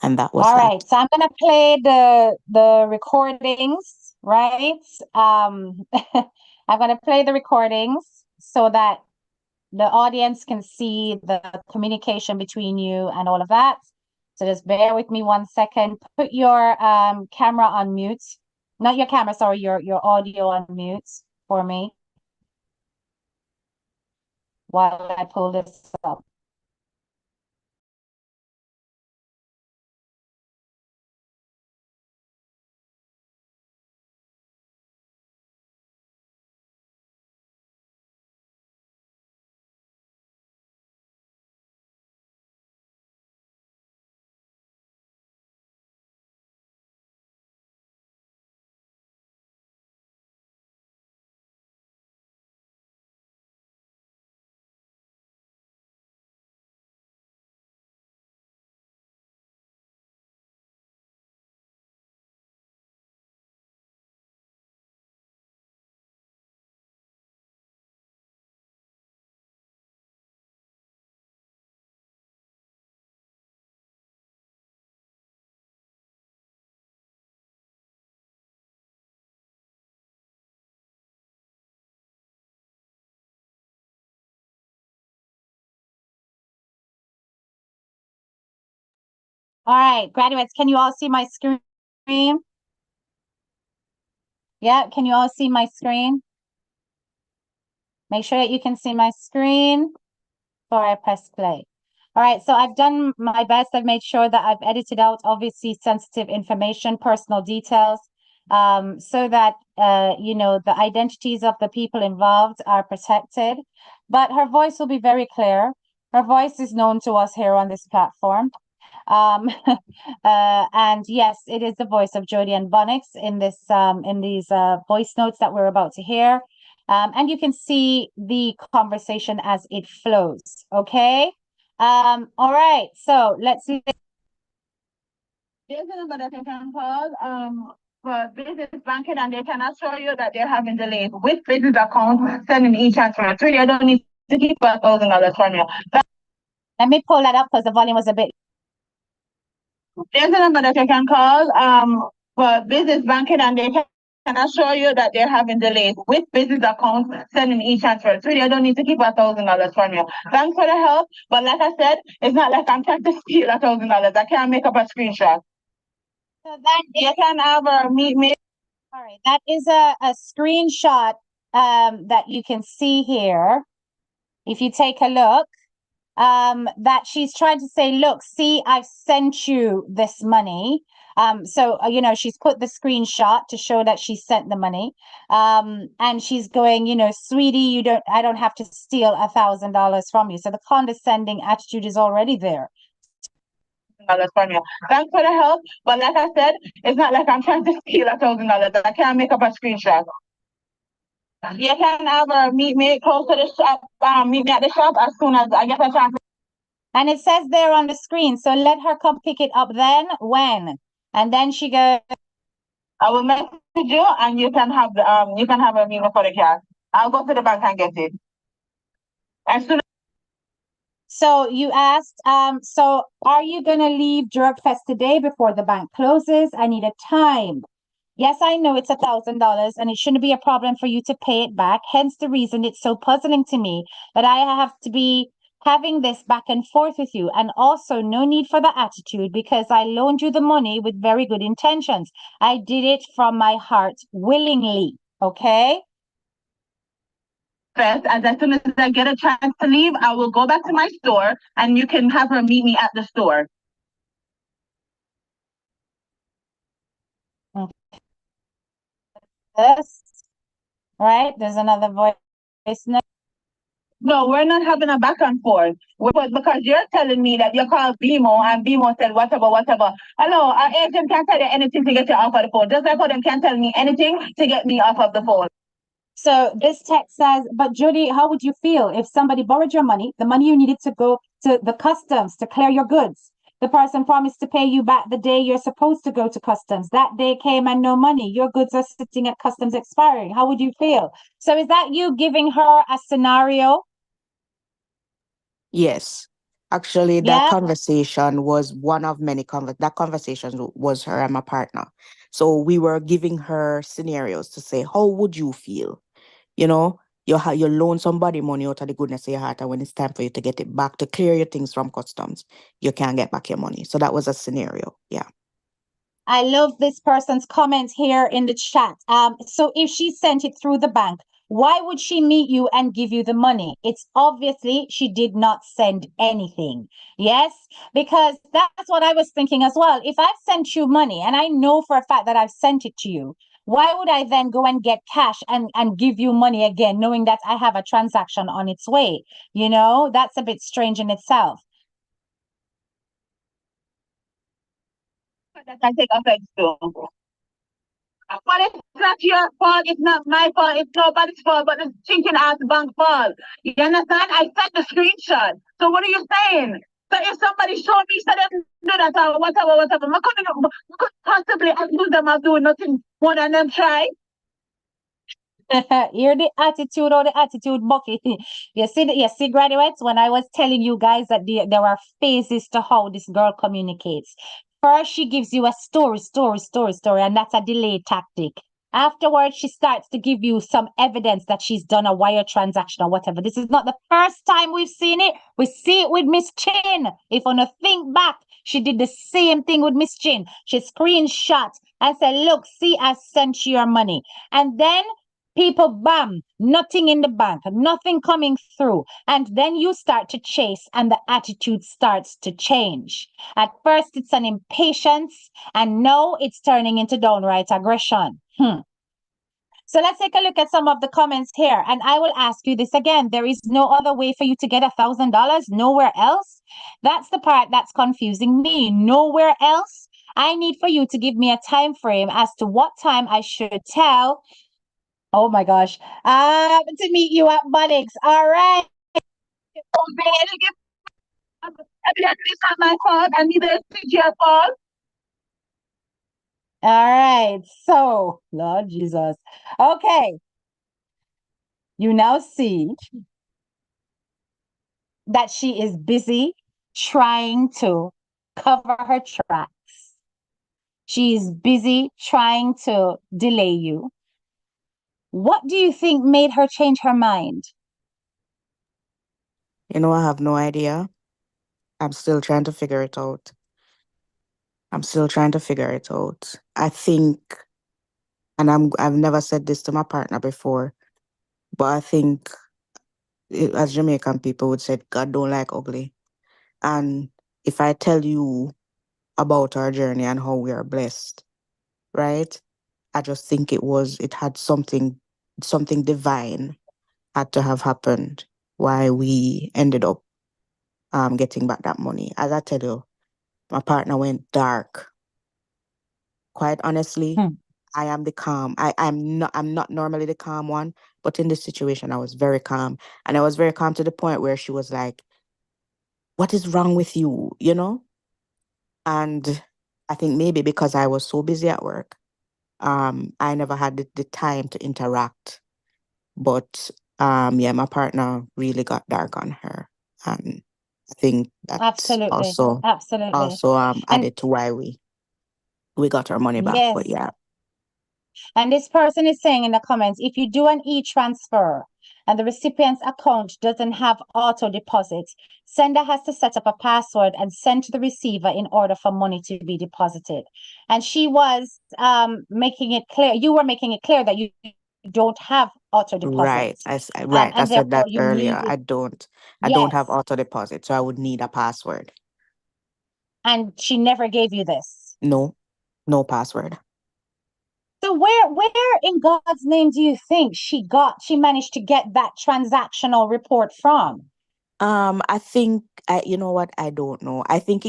Speaker 2: And that was
Speaker 1: All
Speaker 2: that.
Speaker 1: right, so I'm gonna play the recordings, right? I'm gonna play the recordings so that the audience can see the communication between you and all of that. So just bear with me 1 second. Put your camera on mute. Not your camera, sorry, your audio on mute for me while I pull this up. All right, graduates, can you all see my screen? Yeah, can you all see my screen? Make sure that you can see my screen before I press play. All right, so I've done my best. I've made sure that I've edited out obviously sensitive information, personal details, so that the identities of the people involved are protected. But her voice will be very clear. Her voice is known to us here on this platform. And yes, it is the voice of Jody and Bonnick in these voice notes that we're about to hear. And you can see the conversation as it flows. Okay. All right. So let's. There's a number that you can call for business banking, and they can assure you that they're having delays with business account sending e-transfer. So you don't need to keep $1,000 from you. Let me pull that up because the volume was a bit. There's a number that you can call for business banking, and they can assure you that they're having delays with business accounts sending e-transfer. So you don't need to keep $1,000 from you. Thanks for the help, but like I said, it's not like I'm trying to steal $1,000. I can't make up a screenshot. So that you can have a meet me. All right, that is a screenshot that you can see here. If you take a look, that she's trying to say, look, see, I've sent you this money. So she's put the screenshot to show that she sent the money. And she's going, sweetie, I don't have to steal $1,000 from you. So the condescending attitude is already there.
Speaker 3: $1,000 from you. Thanks for the help, but like I said, it's not like I'm trying to steal $1,000. I can't make up a screenshot. You can ever meet me close to the shop, meet me at the shop as soon as I get a chance.
Speaker 1: And it says there on the screen. So let her come pick it up then. When? And then she goes,
Speaker 3: I will message you and you can have a meeting for the cash. I'll go to the bank and get it. As soon
Speaker 1: so you asked, so are you gonna leave Drug Fest today before the bank closes? I need a time. Yes, I know it's $1,000 and it shouldn't be a problem for you to pay it back. Hence the reason it's so puzzling to me that I have to be having this back and forth with you. And also, no need for the attitude because I loaned you the money with very good intentions. I did it from my heart willingly. Okay.
Speaker 3: Fest, and as soon as I get a chance to leave, I will go back to my store and you can have her meet me at the store.
Speaker 1: Yes. Right. There's another voice note.
Speaker 3: No, we're not having a back and forth. Because you're telling me that you called BMO and BMO said whatever, whatever. Hello, our agent can't tell you anything to get you off of the phone. Just like how them can't tell me anything to get me off of the phone.
Speaker 1: So this text says, but Judy, how would you feel if somebody borrowed your money, the money you needed to go to the customs to clear your goods? The person promised to pay you back the day you're supposed to go to customs. That day came and no money. Your goods are sitting at customs expiring. How would you feel? So is that you giving her a scenario?
Speaker 2: Yes. Actually, that
Speaker 1: Yeah.
Speaker 2: conversation was one of many that conversation was her and my partner. So we were giving her scenarios to say, how would you feel? You know, you loan somebody money out of the goodness of your heart, and when it's time for you to get it back to clear your things from customs, you can't get back your money. So that was a scenario. Yeah.
Speaker 1: I love this person's comment here in the chat. So if she sent it through the bank, why would she meet you and give you the money? It's obviously she did not send anything. Yes, because that's what I was thinking as well. If I've sent you money and I know for a fact that I've sent it to you, why would I then go and get cash and give you money again, knowing that I have a transaction on its way? You know, that's a bit strange in itself.
Speaker 3: That I take offense to. But it's not your fault, it's not my fault, it's nobody's fault but the thinking ass bank fault. You understand? I sent the screenshot. So what are you saying? So if somebody showed me so they do that or whatever, whatever, I could possibly accuse them of doing nothing more than them try.
Speaker 1: Hear the attitude or the attitude bucket. You see, graduates, when I was telling you guys that there are phases to how this girl communicates. First, she gives you a story, and that's a delay tactic. Afterwards, she starts to give you some evidence that she's done a wire transaction or whatever. This is not the first time we've seen it. We see it with Miss Chin. If on a think back, she did the same thing with Miss Chin. She screenshot and said, look, see, I sent you your money. And then people, bam, nothing in the bank, nothing coming through. And then you start to chase and the attitude starts to change. At first, it's an impatience, and now it's turning into downright aggression. So let's take a look at some of the comments here. And I will ask you this again. There is no other way for you to get $1,000, nowhere else. That's the part that's confusing me. Nowhere else. I need for you to give me a time frame as to what time I should tell. Oh my gosh. To meet you at Bonnick's. All right.
Speaker 3: It's not my fault, and neither is it your fault.
Speaker 1: All right. So, Lord Jesus. Okay. You now see that she is busy trying to cover her tracks. She's busy trying to delay you. What do you think made her change her mind?
Speaker 2: You know, I have no idea. I'm still trying to figure it out. I think, and I've never said this to my partner before, but I think, as Jamaican people would say, God don't like ugly. And if I tell you about our journey and how we are blessed, right? I just think it had something divine had to have happened why we ended up getting back that money. As I tell you, My partner went dark. Quite honestly,
Speaker 1: Hmm.
Speaker 2: I am the calm. I'm not normally the calm one, but in this situation I was very calm. And I was very calm to the point where she was like, "What is wrong with you?" You know? And I think maybe because I was so busy at work, I never had the time to interact. But yeah, my partner really got dark on her. And I think that
Speaker 1: Absolutely.
Speaker 2: also
Speaker 1: Absolutely. And
Speaker 2: added to why we got our money back. But
Speaker 1: yes.
Speaker 2: yeah.
Speaker 1: And this person is saying in the comments, if you do an e-transfer and the recipient's account doesn't have auto deposit, sender has to set up a password and send to the receiver in order for money to be deposited. And she was making it clear, you were making it clear that you don't have auto deposit.
Speaker 2: Right. Right. I
Speaker 1: And
Speaker 2: said
Speaker 1: therefore
Speaker 2: that
Speaker 1: you
Speaker 2: earlier.
Speaker 1: needed,
Speaker 2: I don't have
Speaker 1: yes.
Speaker 2: auto deposit, so I would need a password.
Speaker 1: And she never gave you this.
Speaker 2: No, no password.
Speaker 1: So where in God's name do you think she managed to get that transactional report from?
Speaker 2: I think you know what? I don't know. I think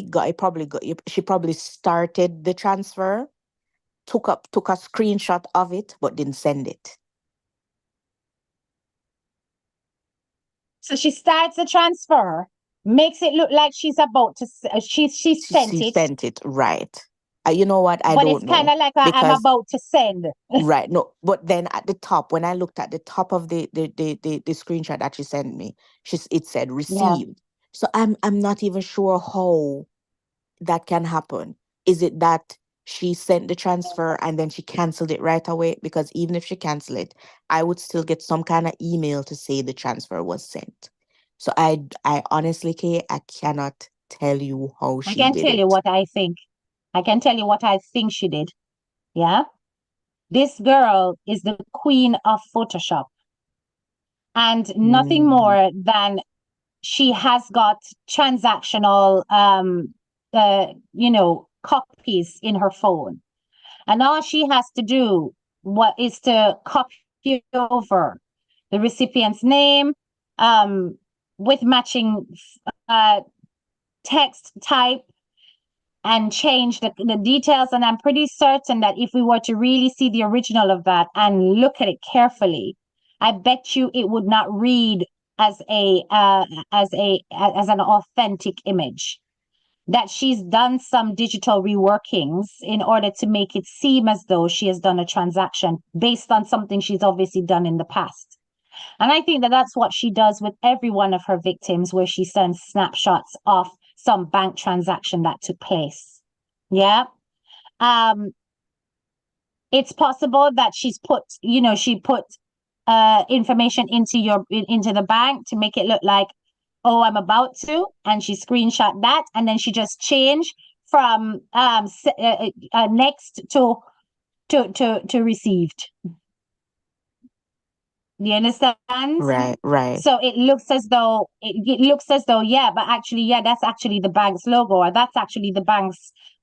Speaker 2: she probably started the transfer, took a screenshot of it, but didn't send it.
Speaker 1: So she starts the transfer, makes it look like she's about to she sent
Speaker 2: She
Speaker 1: it,
Speaker 2: sent it, right. You know what? I
Speaker 1: but it's
Speaker 2: don't
Speaker 1: kind
Speaker 2: know
Speaker 1: of like I'm
Speaker 2: because
Speaker 1: about to send.
Speaker 2: right, no, but then at the top, when I looked at the top of the screenshot that she sent me, it said
Speaker 1: Yeah.
Speaker 2: received. So I'm not even sure how that can happen. Is it that she sent the transfer and then she canceled it right away? Because even if she canceled it, I would still get some kind of email to say the transfer was sent. So I honestly, Kay, I cannot tell you how
Speaker 1: I
Speaker 2: she
Speaker 1: can
Speaker 2: did
Speaker 1: tell you
Speaker 2: it.
Speaker 1: what I think. I can tell you what I think she did. Yeah. This girl is the queen of Photoshop and nothing
Speaker 2: Mm,
Speaker 1: more than she has got transactional copies in her phone. And all she has to do what is to copy over the recipient's name um, with matching uh, text type and change the details. And I'm pretty certain that if we were to really see the original of that and look at it carefully, I bet you it would not read as as an authentic image. That she's done some digital reworkings in order to make it seem as though she has done a transaction based on something she's obviously done in the past. And I think that that's what she does with every one of her victims, where she sends snapshots of some bank transaction that took place. Yeah. Um, it's possible that she put information into the bank to make it look like, oh, I'm about to, and she screenshot that, and then she just changed from next to received. Do you understand?
Speaker 2: right.
Speaker 1: So it looks as though, yeah, but actually, yeah, that's actually the bank's logo, or that's actually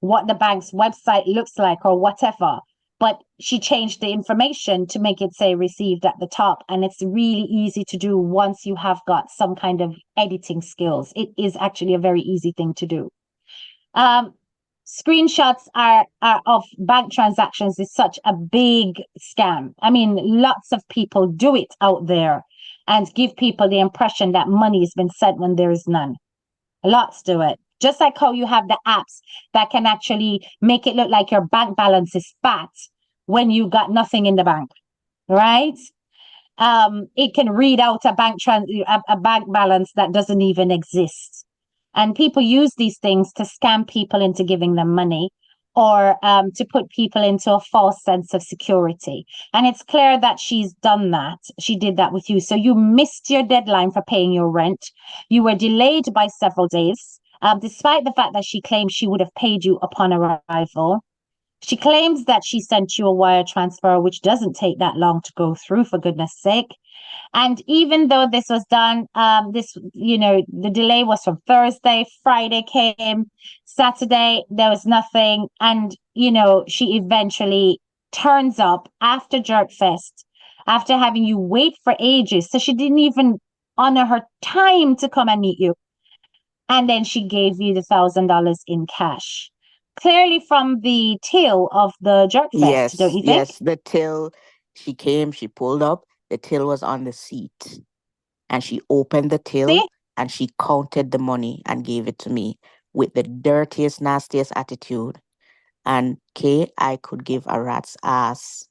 Speaker 1: what the bank's website looks like, or whatever. But she changed the information to make it say received at the top. And it's really easy to do once you have got some kind of editing skills. It is actually a very easy thing to do. Um, Screenshots are of bank transactions is such a big scam. I mean, lots of people do it out there and give people the impression that money has been sent when there is none. Lots do it. Just like how you have the apps that can actually make it look like your bank balance is fat when you got nothing in the bank, right? It can read out a bank balance that doesn't even exist. And people use these things to scam people into giving them money, or to put people into a false sense of security. And it's clear that she's done that. She did that with you. So you missed your deadline for paying your rent. You were delayed by several days, despite the fact that she claimed she would have paid you upon arrival. She claims that she sent you a wire transfer, which doesn't take that long to go through, for goodness sake. And even though this was done, the delay was from Thursday, Friday came, Saturday, there was nothing. And, she eventually turns up after Jerk Fest, after having you wait for ages. So she didn't even honor her time to come and meet you. And then she gave you the $1,000 in cash. Clearly from the till of the jerk fest, don't
Speaker 2: Yes,
Speaker 1: you think?
Speaker 2: yes. The till, she came, she pulled up, the till was on the seat. And she opened the till
Speaker 1: See?
Speaker 2: and she counted the money and gave it to me with the dirtiest, nastiest attitude. And Kay, I could give a rat's ass.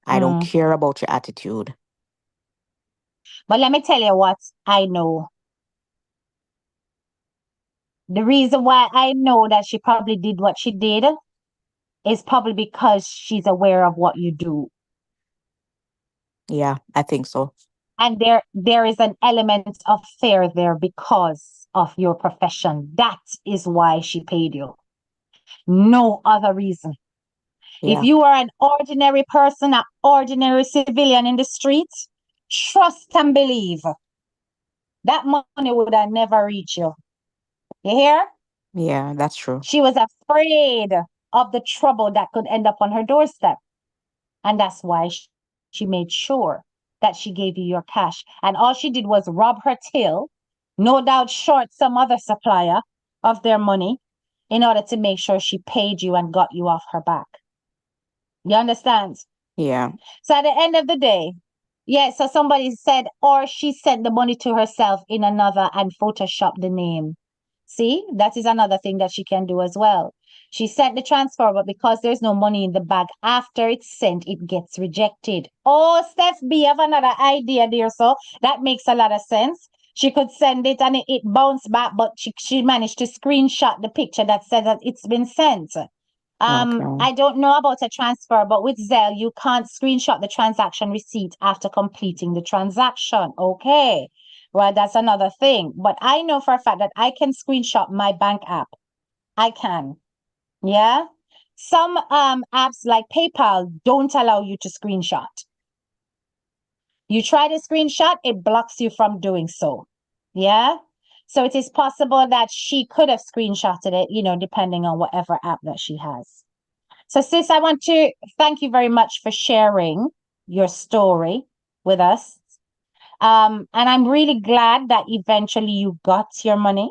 Speaker 2: I don't
Speaker 1: Mm.
Speaker 2: care about your attitude.
Speaker 1: But let me tell you what I know. The reason why I know that she probably did what she did is probably because she's aware of what you do.
Speaker 2: Yeah, I think so.
Speaker 1: And there is an element of fear there because of your profession. That is why she paid you. No other reason. If
Speaker 2: Yeah,
Speaker 1: you are an ordinary person, an ordinary civilian in the street, trust and believe that money would have never reached you. You hear?
Speaker 2: yeah, that's true.
Speaker 1: She was afraid of the trouble that could end up on her doorstep. And that's why she made sure that she gave you your cash. And all she did was rob her till, no doubt short some other supplier of their money in order to make sure she paid you and got you off her back. You understand?
Speaker 2: Yeah,
Speaker 1: So at the end of the day, yeah, so somebody said, or she sent the money to herself in another and Photoshop the name. See, that is another thing that she can do as well. She sent the transfer, but because there's no money in the bag, after it's sent, it gets rejected. Oh, Steph B, have another idea there. So that makes a lot of sense. She could send it and it bounced back, but she managed to screenshot the picture that said that it's been sent.
Speaker 2: okay.
Speaker 1: I don't know about a transfer, but with Zelle, you can't screenshot the transaction receipt after completing the transaction. Okay. Well, that's another thing. But I know for a fact that I can screenshot my bank app. I can. Yeah. Some apps like PayPal don't allow you to screenshot. You try to screenshot, it blocks you from doing so. Yeah. So it is possible that she could have screenshotted it, depending on whatever app that she has. So, sis, I want to thank you very much for sharing your story with us. And I'm really glad that eventually you got your money.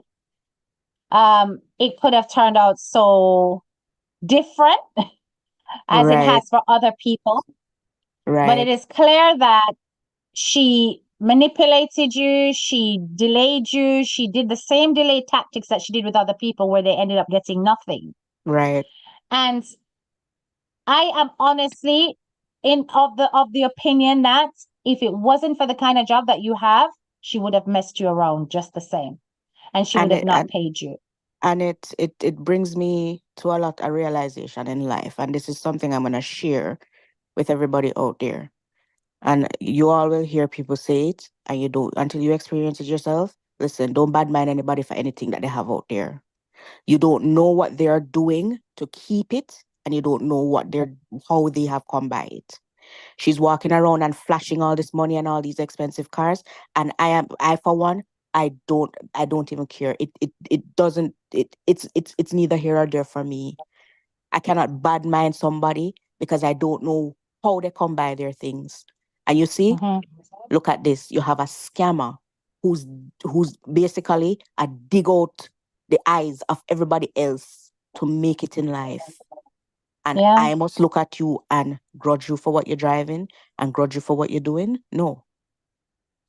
Speaker 1: It could have turned out so different as it
Speaker 2: Right,
Speaker 1: has for other people, but it
Speaker 2: right,
Speaker 1: is clear that she manipulated you, she delayed you, she did the same delay tactics that she did with other people where they ended up getting nothing.
Speaker 2: right.
Speaker 1: And I am honestly of the opinion that if it wasn't for the kind of job that you have, she would have messed you around just the same, and she would
Speaker 2: And
Speaker 1: have
Speaker 2: it
Speaker 1: not paid you.
Speaker 2: and it brings me to a lot of realization in life. And this is something I'm gonna share with everybody out there. And you all will hear people say it, and you don't until you experience it yourself. Listen, don't badmine anybody for anything that they have out there. You don't know what they are doing to keep it, and you don't know how they have come by it. She's walking around and flashing all this money and all these expensive cars. And I for one, I don't even care. It doesn't it's neither here or there for me. I cannot bad mind somebody because I don't know how they come by their things. And you see,
Speaker 1: Mhm.
Speaker 2: look at this. You have a scammer who's who's basically a dig out the eyes of everybody else to make it in life. And
Speaker 1: Yeah.
Speaker 2: I must look at you and grudge you for what you're driving and grudge you for what you're doing. No,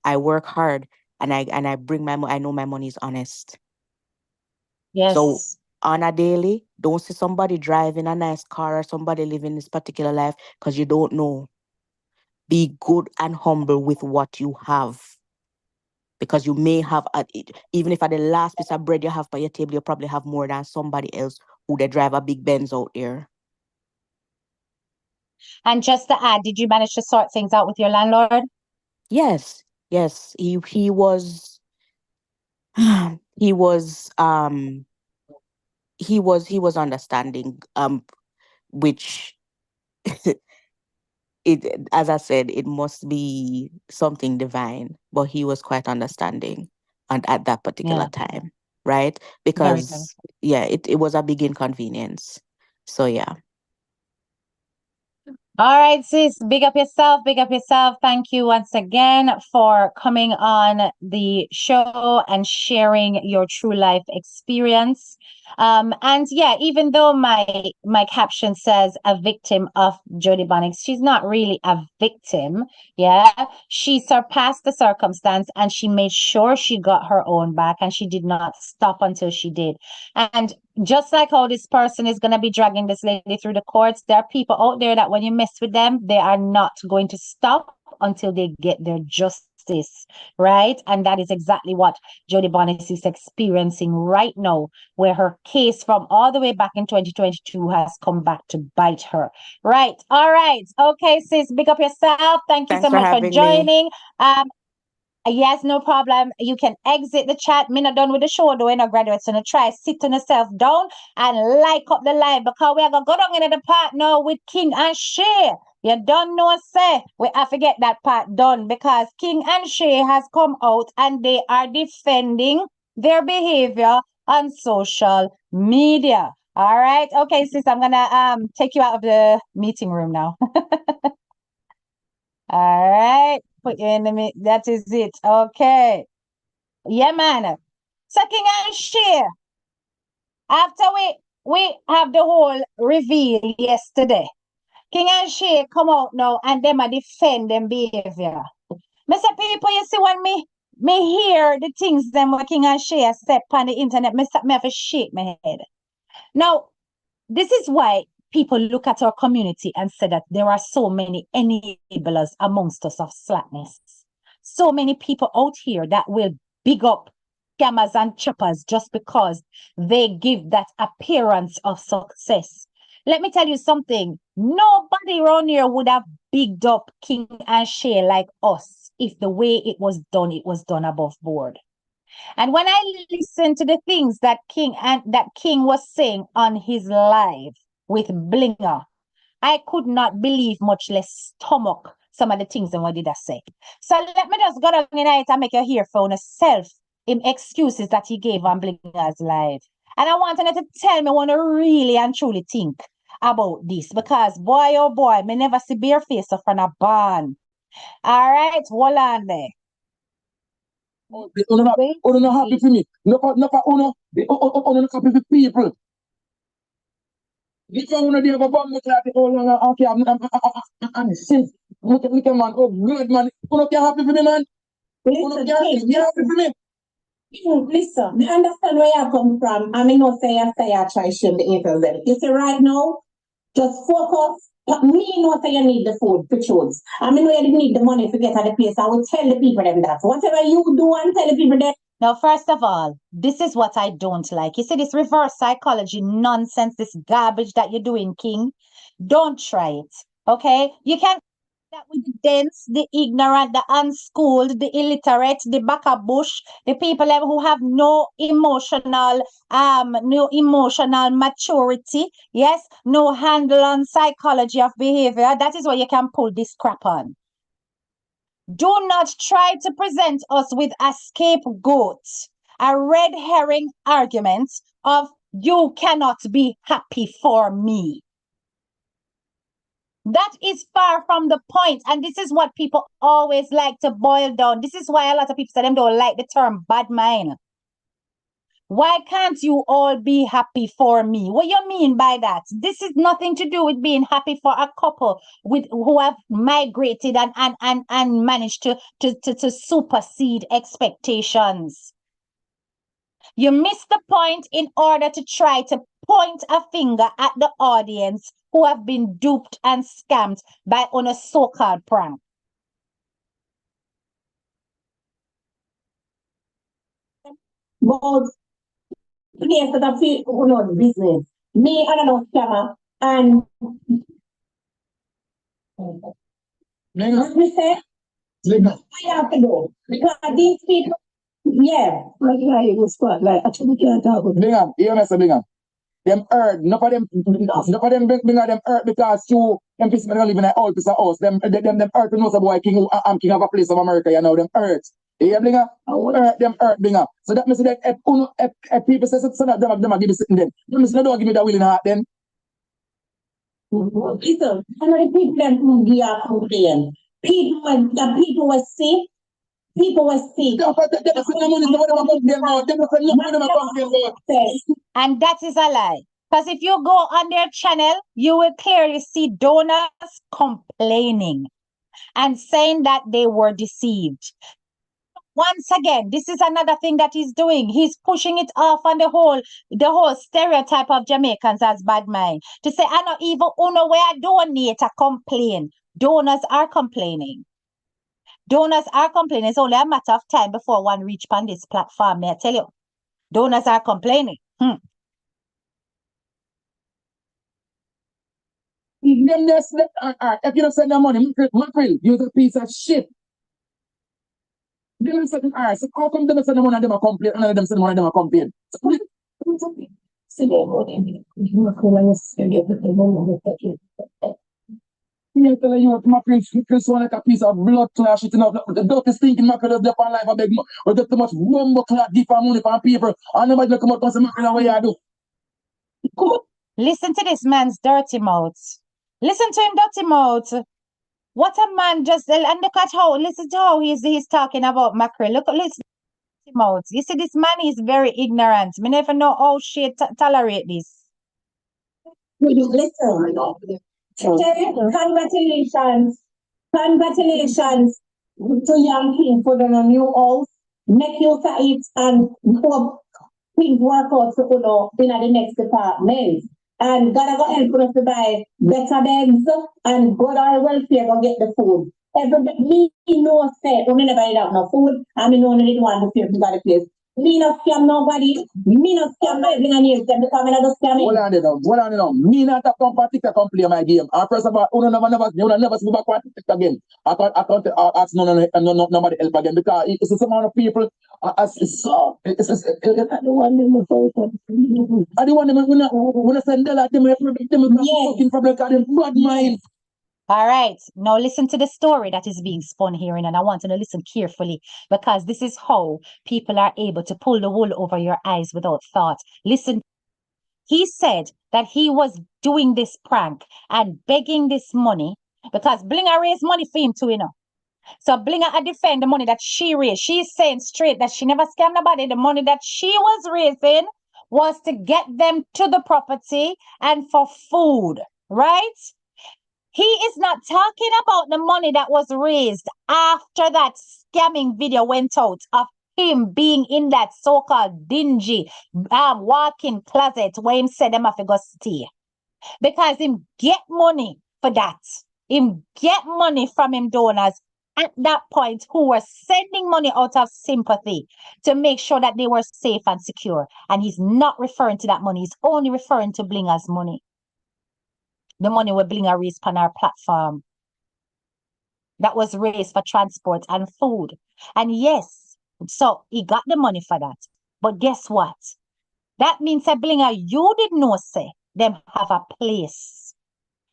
Speaker 2: I work hard and I bring I know my money is honest. So
Speaker 1: Yes.
Speaker 2: on a daily, don't see somebody driving a nice car or somebody living this particular life because you don't know. Be good and humble with what you have. Because you may have, even if at the last piece of bread you have by your table, you probably have more than somebody else who they drive a big Benz out there.
Speaker 1: And just to add, did you manage to sort things out with your landlord?
Speaker 2: Yes, yes, he was he was he was understanding, which it as I said, it must be something divine, but he was quite understanding and at that particular
Speaker 1: Yeah,
Speaker 2: time, right?
Speaker 1: very good.
Speaker 2: Because yeah, it was a big inconvenience. So yeah.
Speaker 1: All right, sis, big up yourself, big up yourself. Thank you once again for coming on the show and sharing your true life experience. And yeah, even though my caption says a victim of Jody Bonnick, she's not really a victim. Yeah, she surpassed the circumstance and she made sure she got her own back, and she did not stop until she did. And just like how this person is going to be dragging this lady through the courts, there are people out there that when you mess with them, they are not going to stop until they get their justice, right? And that is exactly what Jody Bonnick is experiencing right now, where her case from all the way back in 2022 has come back to bite her. Right. All right. Okay, sis, big up yourself. Thank you so
Speaker 2: Thanks for
Speaker 1: much for
Speaker 2: having me.
Speaker 1: joining. Yes, no problem. You can exit the chat. Me not done with the show though, no graduates. So no try sit on yourself down and like up the live, because we are gonna go down into the part now with King and Shay. You don't know, say we have to get that part done, because King and Shay has come out and they are defending their behavior on social media. All right, okay, sis, I'm gonna take you out of the meeting room now. All right, put you in the that is it. Okay. Yeah, man. So King and Shay, after we have the whole reveal yesterday, King and Shay come out now and them a defend them behavior. Mr. People, you see when me hear the things them what King and Shay said on the internet, me have to shake my head. Now, this is why people look at our community and say that there are so many enablers amongst us of slackness. So many people out here that will big up scammers and choppers just because they give that appearance of success. Let me tell you something. Nobody around here would have bigged up King and Shay like us if the way it was done above board. And when I listened to the things that King was saying on his live with Blinger, I could not believe, much less stomach, some of the things that what did I say. So let me just go down in it and make you hear for yourself in excuses that he gave on Blinger's live. And I want you to tell me what you really and truly think about this, because boy oh boy, me never see bare face of a barn. All right, hold on there.
Speaker 4: Uno not happy for me. No, uno not happy for people. If I wanna do a bomb, okay, I'm since look at man, oh good man. Uno can happy for me, man. Uno can happy for me.
Speaker 5: Listen, I understand where you come from. I mean, not say I try to shame the angels them. You see, right now, just focus. Me know say you need the food to choose. I mean, you need the money to get at the place. I will tell the people them that. Whatever you do and tell the people that.
Speaker 1: Now, first of all, this is what I don't like. You see, this reverse psychology nonsense, this garbage that you're doing, King. Don't try it. Okay? You can that with the dense, the ignorant, the unschooled, the illiterate, the bush, the people who have no emotional maturity, yes, no handle on psychology of behavior. That is where you can pull this crap on. Do not try to present us with a scapegoat, a red herring argument of you cannot be happy for me. That is far from the point, and this is what people always like to boil down. This is why a lot of people say them don't like the term bad mind. Why can't you all be happy for me? What you mean by that? This is nothing to do with being happy for a couple with who have migrated and managed to supersede expectations. You miss the point in order to try to point a finger at the audience who have been duped and scammed by on a so-called prank.
Speaker 5: But place that I feel who know the business. Me and another scammer and what we say, I have to go. Because these people, yeah. Like it was spotlight. Actually, we can't talk about
Speaker 4: Bingham, you know, Bingham. Them hurt. None of them Bingham them hurt because you them people don't live in an old piece of house. Them hurt to know some boy king. I'm king of a place of America. You know them hurt. You hear Bingham? Them hurt Bingham. So that means that if people say something, them give me sitting then. Them don't give me that willing heart then.
Speaker 5: Listen, I know the people them who give a complain. People were sick. People were sick.
Speaker 1: And that is a lie. Because if you go on their channel, you will clearly see donors complaining and saying that they were deceived. Once again, this is another thing that he's doing. He's pushing it off on the whole stereotype of Jamaicans as bad mind. To say, I don't even know where I donate, I complain. Donors are complaining. Donors are complaining. It's only a matter of time before one reach on this platform. May I tell you, donors are complaining.
Speaker 4: If you don't send them money, Mackerel, you're a piece of shit. They don't send them, so how come they don't send them money and them a complain, and them send them money and them a complain? I'm telling you, Mackerel, Chris one like a piece of blood clash shitting up. The dirty stinking Mackerel of the pan life, I beg you. We get too much bumbo clot, give for money for people, and nobody come out and say, Mackerel, what you do?
Speaker 1: Listen to this man's dirty mouth. Listen to him, dirty mouth. What a man just, and look at how, listen to how he's talking about Mackerel. Listen to his mouth. You see, this man is very ignorant. Me never know how she tolerate this.
Speaker 5: Listen, congratulations. Congratulations to young king for the new house. Make use of it and hope things work out for you in the next department. And God go help us to buy better beds and go to our welfare go get the food. Everybody, me know say, we never eat out no food, and me know only the one to pay for the place. Me no scam nobody, me no scam nobody in the them because me not just scam.
Speaker 4: Hold on, me not a come particular come play my game. And first of all, you never see back one ticket again. I can't ask nobody help again because it's the amount of people. I don't want them when I send them like them fucking problem because them bad mind.
Speaker 1: All right, now listen to the story that is being spun here, and I want you to listen carefully because this is how people are able to pull the wool over your eyes without thought. Listen, he said that he was doing this prank and begging this money because Blinga raised money for him too, So Blinga had defend the money that she raised. She's saying straight that she never scammed nobody. The money that she was raising was to get them to the property and for food, right? He is not talking about the money that was raised after that scamming video went out of him being in that so-called dingy walk-in closet where him said them have to go stay. Because him get money for that. Him get money from him donors at that point who were sending money out of sympathy to make sure that they were safe and secure. And he's not referring to that money. He's only referring to Blinga's money. The money we Blinga raised on our platform. That was raised for transport and food. And yes, so he got the money for that. But guess what? That means that Blinga, you did know say them have a place.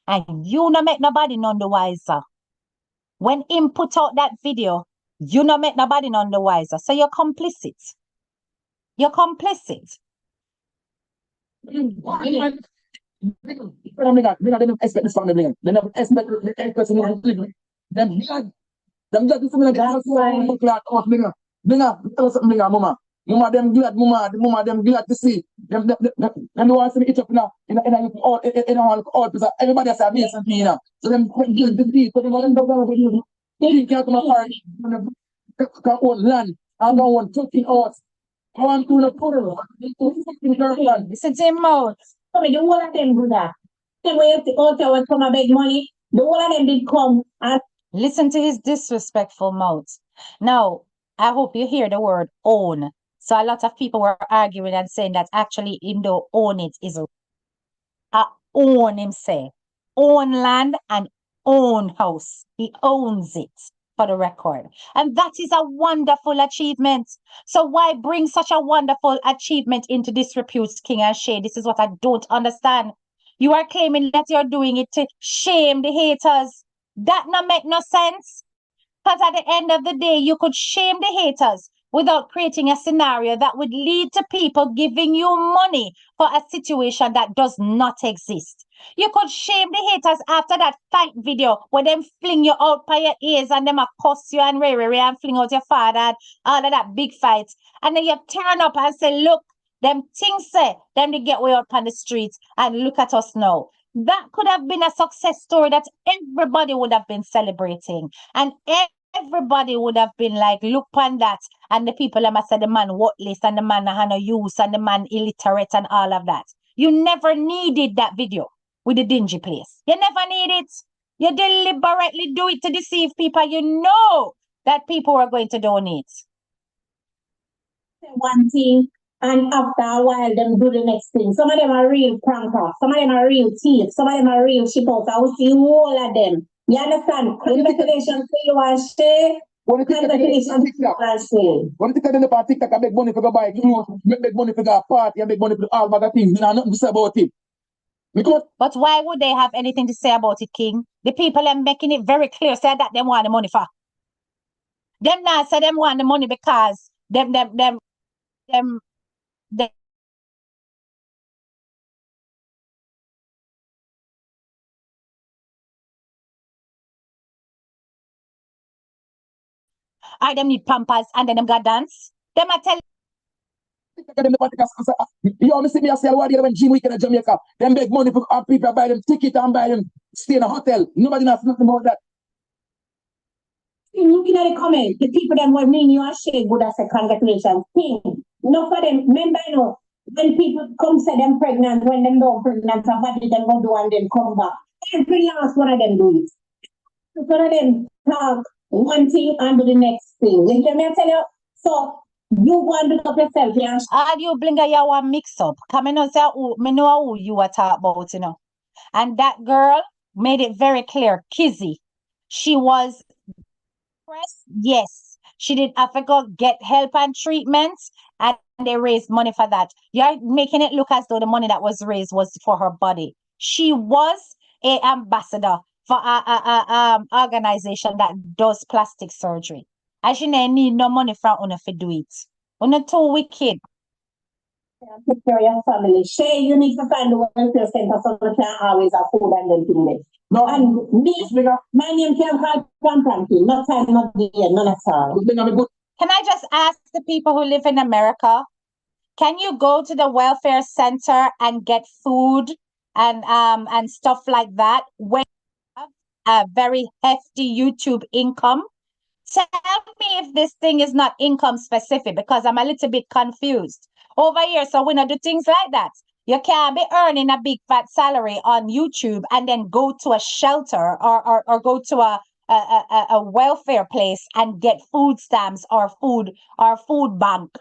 Speaker 1: And you no make nobody none the wiser. When him put out that video, you no make nobody none the wiser. So you're complicit. You're complicit.
Speaker 4: They don't expect this from them. They never expect the person them just do something like that. Tell us something, mama. Mama, them glad to see. Them want to see me eat up in all because everybody has a base and me, So them glad to see. So they can't come apart. Can own land. I don't want 15 hours. I want to
Speaker 1: Listen to him mouth.
Speaker 5: So the whole of them do that. Then when the author will come and beg money, the whole of them did come and
Speaker 1: listen to his disrespectful mouth. Now, I hope you hear the word own. So a lot of people were arguing and saying that actually him though own it is own him say. Own land and own house. He owns it for the record. And that is a wonderful achievement. So why bring such a wonderful achievement into disrepute, King and Shay? This is what I don't understand. You are claiming that you're doing it to shame the haters. That not make no sense. Because at the end of the day, you could shame the haters without creating a scenario that would lead to people giving you money for a situation that does not exist. You could shame the haters after that fight video where them fling you out by your ears and them a cuss you and and fling out your father and all of that big fights. And then you turn up and say, look, them things say, them they get way out on the streets and look at us now. That could have been a success story that everybody would have been celebrating. And everybody would have been like, look on that. And the people them said the man worthless and the man had no use and the man illiterate and all of that. You never needed that video with the dingy place. You never need it. You deliberately do it to deceive people. You know that people are going to donate.
Speaker 5: One thing, and after a while, them do the next thing. Some of them are real prankers. Some of them are real thieves. Some of them are real shippers. I will see all of them. You understand? Congratulations to you and Shay. Congratulations to you and Shay.
Speaker 4: What do you think about TikTok? I make money for go buy clothes, make money for go party, I make money for all bag of things. You know, nothing to say about it. Because
Speaker 1: But why would they have anything to say about it, King? The people are making it very clear, say that them want the money for. Them not say them want the money because them I them need pampers and then them got dance. Them are tell
Speaker 4: you only see me as well when Jim weekend in Jamaica. Them beg money for people buy them ticket and buy them stay in a hotel. Nobody knows nothing about that.
Speaker 5: Looking at the comment, the people that were mean you and Shay good as a congratulations. King, no for them. Remember, you know, when people come say them pregnant, when them don't pregnant, somebody them go do and then come back. Every last one of them do it. One of them talk one thing and do the next thing. You hear me? I tell you. So you want to up yourself, yeah.
Speaker 1: all you blinga you want mix up. Come in and say me know who you are talking about, you know. And that girl made it very clear, Kizzy. She was depressed, yes. She did have to go get help and treatments, and they raised money for that. You're making it look as though the money that was raised was for her body. She was an ambassador for a organization that does plastic surgery. And she didn't need no money from una to do it. Una too wicked.
Speaker 5: Take care of your family. Shay, you need to find the welfare center so you can always afford and then do it.
Speaker 4: No,
Speaker 5: And me, my name can call Frankie. No time, not day, none at all.
Speaker 1: Can I just ask the people who live in America, can you go to the welfare center and get food and stuff like that when you have a very hefty YouTube income? Tell me if this thing is not income specific because I'm a little bit confused. Over here, so we don't do things like that. You can't be earning a big fat salary on YouTube and then go to a shelter or go to a welfare place and get food stamps or food bank.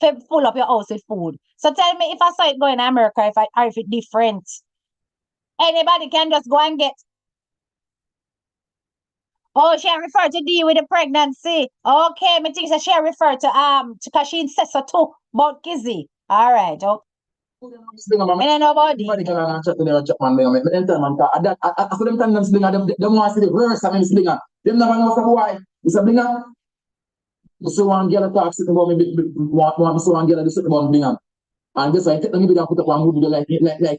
Speaker 1: Full up your house with food. So tell me if I saw it going in America, if it's different. Anybody can just go and get. Oh, she referred to deal with the pregnancy. Okay, me think that she referred to because she said so too about Kizzy. All right. Oh. I don't know about
Speaker 4: Everybody can chat to them, chat man, them tell man, that after them time them slinger, them want to see the verse of them slinger. Them never know why. It's a blinger. So one girl talk something about me, want so one girl do something about blinger. And guess what? I take the video and put up one movie like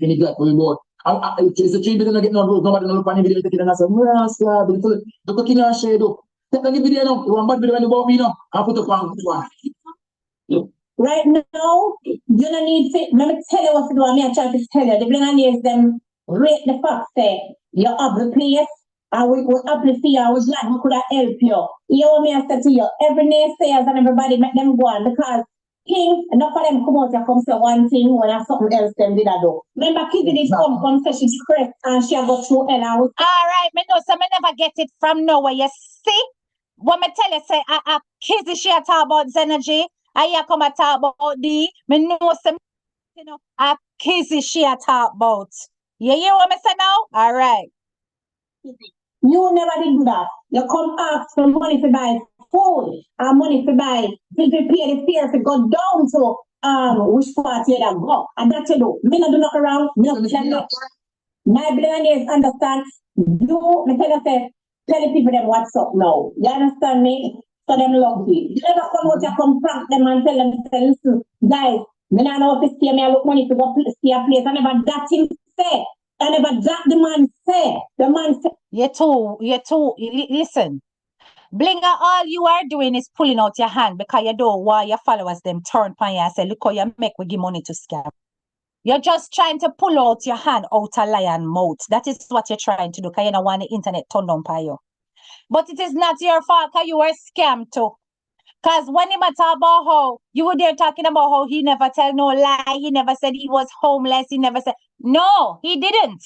Speaker 4: any glad for me board. It's a 3 billion get no rules. Nobody no look on the video take it and I say, "Rascal, beautiful." Look at King and Shay do. Take the video now. You want bad video about me now? I put up one.
Speaker 5: Right now, you don't need to. Let me tell you what to do. I'm trying to tell you. The billionaires them rate the fact that you have the place. And we up the fee. I was glad we could have helped you. You know me I said to you, every naysayers and everybody make them go on because King, enough of them come out and come say one thing when I something else them did I do. Remember Kizzy did come say she's depressed and she got through and I was
Speaker 1: all right, me know so me never get it from nowhere. You see? When me tell you say Kizzy she a talk about energy. I hear come a talk about me know some you know Kizzy she a talk about. You hear what me say now? All right.
Speaker 5: you never did do that. You come ask for money to buy food and money to buy to prepare the fare to go down to which part you that go. And that you do. Me not do nothing wrong. Me not tell you. My billionaires understand. You me tell you say tell the people them what's up now. You understand me? So them lucky. You never come out here come prank them and tell them, listen, guys, me not know if see me I look money to go see a place. I never that him say. I never that the man say. The man say.
Speaker 1: Listen. Blinga, all you are doing is pulling out your hand because you don't want your followers them turn on you and say, look how you make we give money to scam. You're just trying to pull out your hand out a lion mouth. That is what you're trying to do because you don't want the internet turned on by you. But it is not your fault because you were scammed too. Because when he talk about how you were there talking about how he never tell no lie, he never said he was homeless, he never said no, he didn't.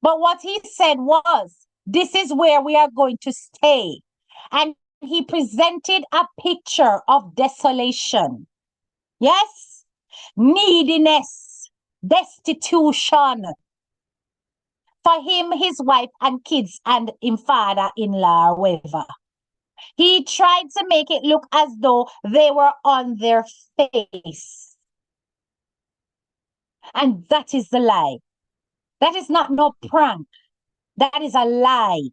Speaker 1: But what he said was, this is where we are going to stay. And he presented a picture of desolation. Yes, neediness, destitution for him, his wife, and kids, and him father-in-law, or whatever. He tried to make it look as though they were on their face. And that is the lie. That is not no prank. That is a lie.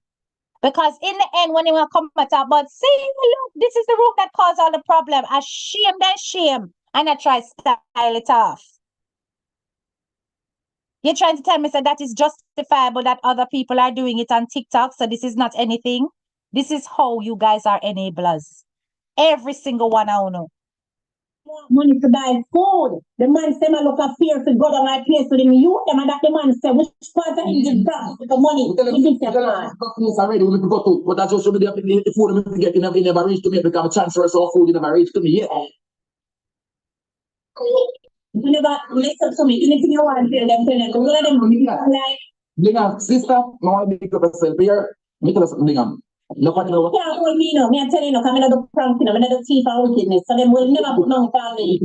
Speaker 1: Because in the end, when he will come back about, see, look, this is the room that caused all the problem. I shame that shame. And I try to style it off. You're trying to tell me that is justifiable that other people are doing it on TikTok, so this is not anything? This is how you guys are enablers. Every single one I know.
Speaker 5: Money to buy food. The man say, I look a fear to go to my place with him. You them and that the man say, which part of him give back the money?
Speaker 4: Already we go to, but that's also the food we get in never reach to me because transfer so food never reach to me yet.
Speaker 5: You never listen to me. Anything you want to tell them, like.
Speaker 4: Blinga, sister, no one make up yourself here. Me tell us Blinga. Look at you.
Speaker 5: Yeah, well, me no. Me I tell you no, I'm not the prank, I'm not the thief and wickedness. So them will never put no family.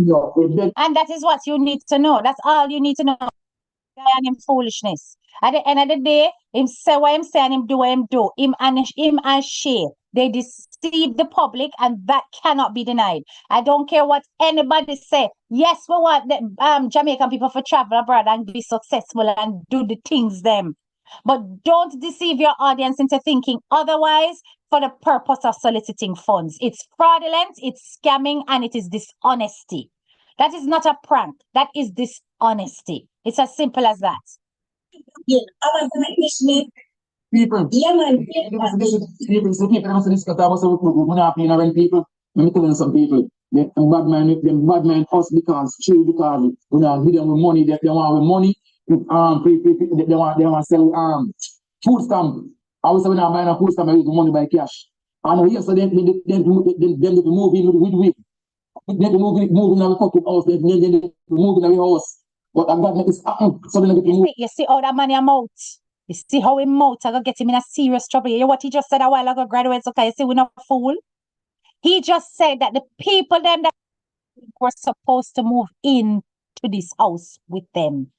Speaker 1: And that is what you need to know. That's all you need to know. And him foolishness. At the end of the day, him say what him say and him do what him do. Him and Shay, they deceive the public, and that cannot be denied. I don't care what anybody say. Yes, we want the Jamaican people to travel abroad and be successful and do the things them. But don't deceive your audience into thinking otherwise for the purpose of soliciting funds. It's fraudulent, it's scamming, and it is dishonesty. That is not a prank. That is dishonesty. It's as simple as that.
Speaker 5: Yeah, I want to make this make
Speaker 4: people.
Speaker 5: yeah, man.
Speaker 4: People must discuss about some people who not paying rent people. Let me tell you some people. Them bad man us because chill because we not give them with money, they want with money. They want sell food stamp. I was saying I'm buying a food stamp, I use the money by cash. And yesterday then they move in with week. They move in our fucking house, they move in our house. But I'm gonna make this happen. So then
Speaker 1: you see how that money amount. You see how him mouth I gonna get him in a serious trouble. You hear what he just said a while ago, graduates, okay, you see we're not a fool. He just said that the people them that were supposed to move in to this house with them.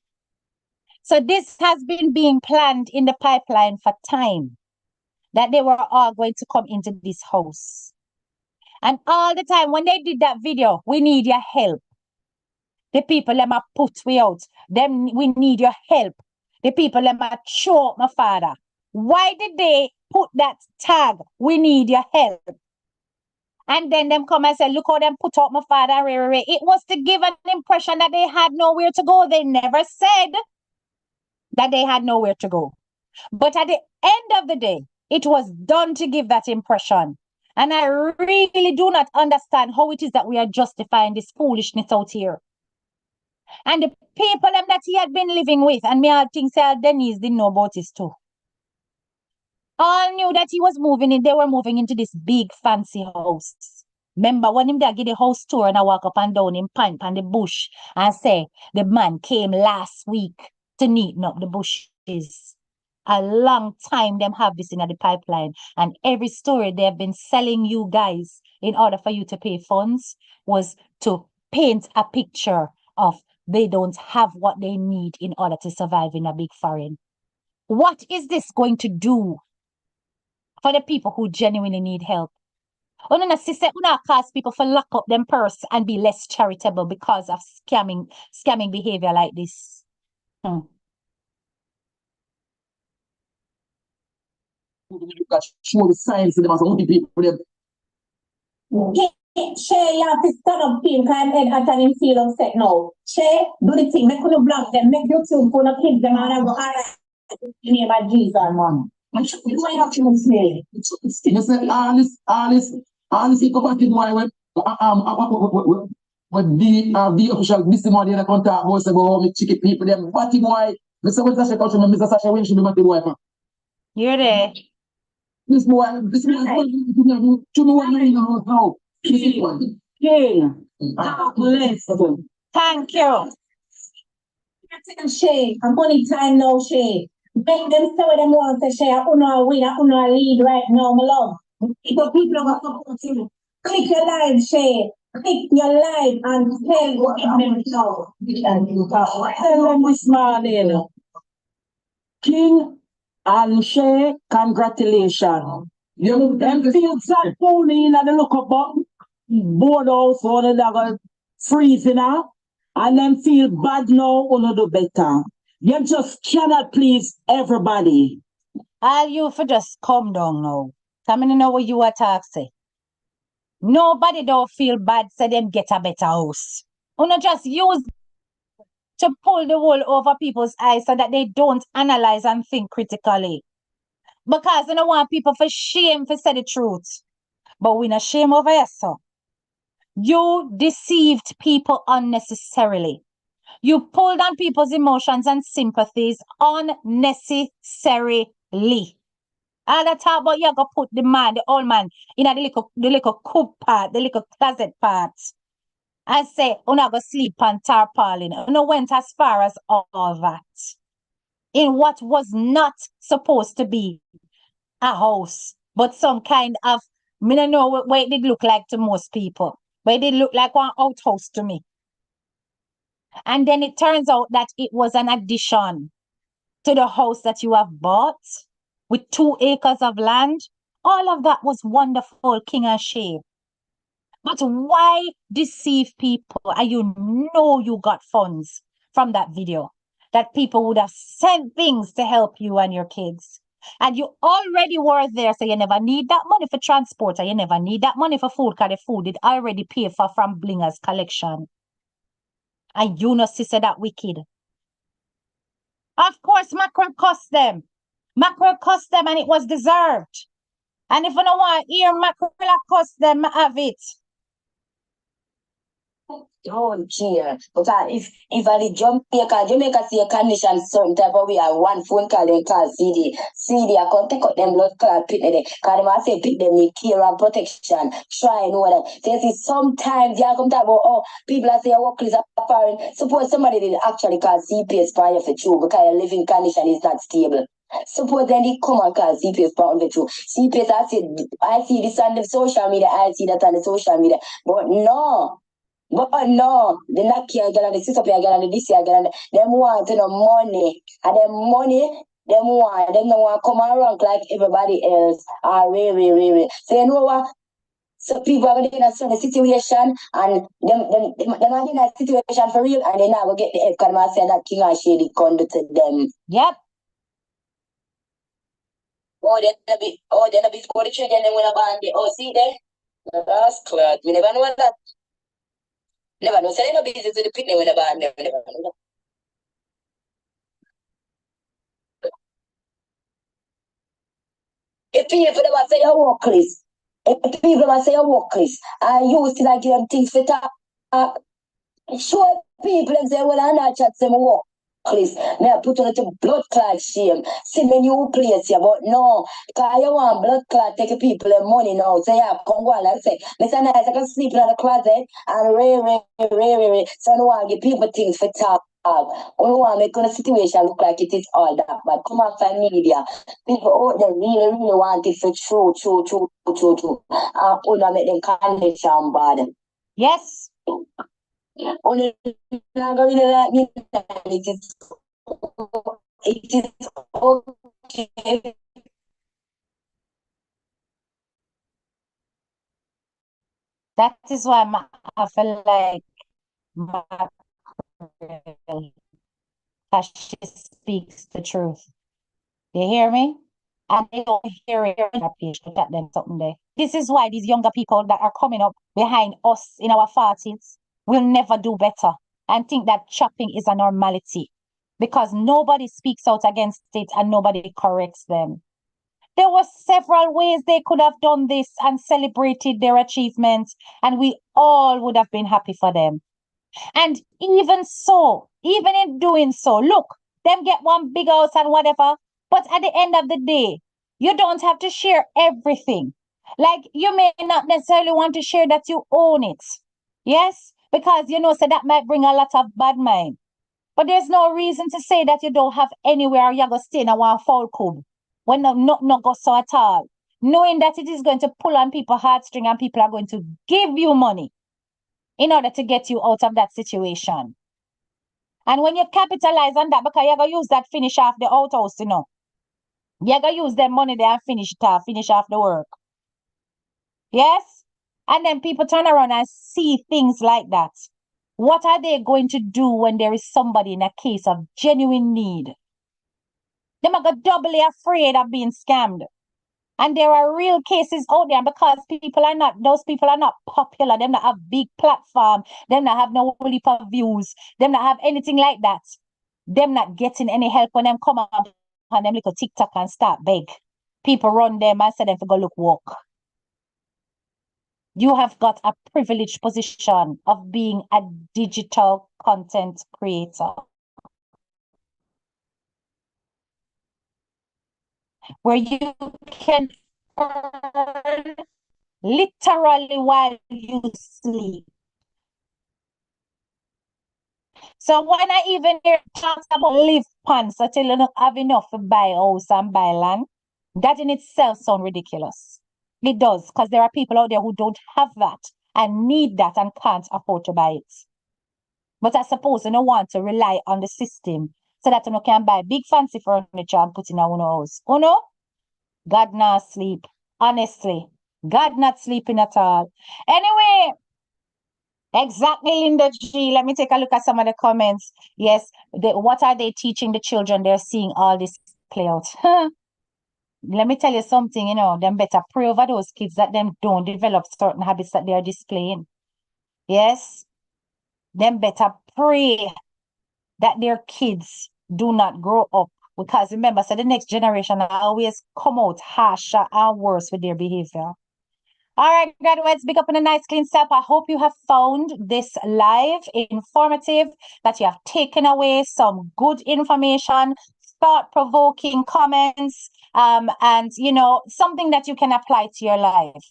Speaker 1: So this has been being planned in the pipeline for time, that they were all going to come into this house. And all the time when they did that video, we need your help. The people them are put we out. Them we need your help. The people them are show up my father. Why did they put that tag? We need your help. And then them come and say, look how them put out my father. It was to give an impression that they had nowhere to go. They never said that they had nowhere to go. But at the end of the day, it was done to give that impression. And I really do not understand how it is that we are justifying this foolishness out here. And the people them that he had been living with, and me all think say Denise didn't know about this too. All knew that he was moving in, they were moving into this big fancy house. Remember when him there give the house tour and I walk up and down in pant on the bush and say the man came last week to neaten up the bushes. A long time them have this in the pipeline, and every story they have been selling you guys in order for you to pay funds was to paint a picture of they don't have what they need in order to survive in a big foreign. What is this going to do for the people who genuinely need help? Una sister, una cause people for lock up them purse and be less charitable because of scamming behavior like this.
Speaker 4: Show the signs to them as only people them.
Speaker 5: Shay, you have to stand up to him because I'm head at him feel upset now. Shay, do the thing, make you block them, make YouTube for the kids them and I go, all right, in the name of Jesus, man. You might have to say.
Speaker 4: You say all this incompatible boy with the official this morning I contact was about me chicken people them batty boy. Mr. When Sasha touch me, Mr. Sasha when should be batty boy for.
Speaker 1: You're there.
Speaker 4: This boy to me one in the house now. This is one.
Speaker 5: King, bless.
Speaker 1: Thank you.
Speaker 5: Shay, I'm only time now, Shay. Make them say what them want to Shay. I wanna win, I wanna lead right now, my love. The people are support you. Click your live, Shay. Click your live and tell what them know.
Speaker 6: Tell them this morning. King and Shay, congratulations. Them feel that pony in the look up button. Board house, one of the freezing out. And them feel bad now, wanna do better. You just cannot please everybody.
Speaker 1: All you for just come down now. Come in know what you are talking. Nobody don't feel bad, so them get a better house. Una just use to pull the wool over people's eyes so that they don't analyze and think critically. Because you don't want people for shame for say the truth. But we not shame over yourself. You deceived people unnecessarily. You pulled on people's emotions and sympathies unnecessarily. All that talk about you go put the man, the old man, in the little coop part, the little closet part. And say, una go sleep on tarpaulin. Una went as far as all that. In what was not supposed to be a house, but some kind of, I don't know what it did look like to most people, but it did look like one outhouse to me. And then it turns out that it was an addition to the house that you have bought with 2 acres of land. All of that was wonderful, King and Shay. But why deceive people? And you know you got funds from that video, that people would have sent things to help you and your kids. And you already were there, so you never need that money for transport, and you never need that money for food, because the food it already paid for from Blinger's collection. And you know, sister, that wicked. Of course, mackerel cost them. Mackerel cost them, and it was deserved. And if you don't want to hear mackerel cost them, have it.
Speaker 7: Don't care. Because if I Jamaica see a condition certain type of way, I one phone call them call CD. CD, I can take out them blood clot pit there. Because them I say pit them need care and protection. Try know that. So you see, sometimes you come talk about, oh, people are saying work is foreign. Suppose somebody did actually call CPS for you for true because your living condition is not stable. Suppose then they come and call CPS for true. CPS, I see this on the social media, I see that on the social media. But no. But no, they not care girl and the sit up here girl and the this here girl and them want to know money. And them money, them don't want to come around like everybody else. Really. So you know what? So people are in a certain situation and them are in a situation for real and they never get the help because I say that King and Shay did conduct to them.
Speaker 1: Yep.
Speaker 7: Then a bit for the children them when a band. Oh, see there? That's clear. We never know that. Never know. So they no business with the picnic with the band. Never know. If people them say you're workless, if people them say you're workless, and you still like give them things for talk, sure people them say, well, I'm not chat them workless. Me I put on to blood clot shame. See me new place here, but no, because you want blood clot take people their money now. So yeah, come go and say, Mr. Nice, I can sleep in the closet and really. So I don't want to give people things for talk. I don't want to make the situation look like it is all that. But come on, from media. People out there really want it for true. Only make them condition bad.
Speaker 1: Yes.
Speaker 7: Only not really like me. It is okay.
Speaker 1: That is why I feel like because she speaks the truth. You hear me? And they don't hear it on that page. Look at them something there. This is why these younger people that are coming up behind us in our 40s will never do better and think that chopping is a normality because nobody speaks out against it and nobody corrects them. There were several ways they could have done this and celebrated their achievements, and we all would have been happy for them. And even so, even in doing so, look, them get one big house and whatever, but at the end of the day, you don't have to share everything. Like you may not necessarily want to share that you own it. Yes, because so that might bring a lot of bad mind. But there's no reason to say that you don't have anywhere you're going to stay in a one foul cube when not go so at all. Knowing that it is going to pull on people's heartstring and people are going to give you money in order to get you out of that situation. And when you capitalize on that, because you're going to use that finish off the outhouse, you're going to use their money there and finish off the work. Yes? And then people turn around and see things like that. What are they going to do when there is somebody in a case of genuine need? They might get doubly afraid of being scammed. And there are real cases out there because those people are not popular. Them not have big platform. Them not have no heap of views. Them not have anything like that. Them not getting any help when them come up on them little TikTok and start beg. People run them and say them to go look work. You have got a privileged position of being a digital content creator, where you can earn literally while you sleep. So when I even hear talks about live pants, I tell you don't have enough to buy house and buy land, that in itself sounds ridiculous. It does, because there are people out there who don't have that and need that and can't afford to buy it. But I suppose you don't want to rely on the system so that you can buy big fancy furniture and put in a own house. Oh no? God not sleep. Honestly. God not sleeping at all. Anyway, exactly, Linda G. Let me take a look at some of the comments. Yes, what are they teaching the children? They're seeing all this play out. Let me tell you something, them better pray over those kids that them don't develop certain habits that they're displaying. Yes, them better pray that their kids do not grow up. Because remember, so the next generation always come out harsher and worse with their behavior. All right, graduates, big up on a nice clean step. I hope you have found this live informative, that you have taken away some good information, thought-provoking comments, and something that you can apply to your life.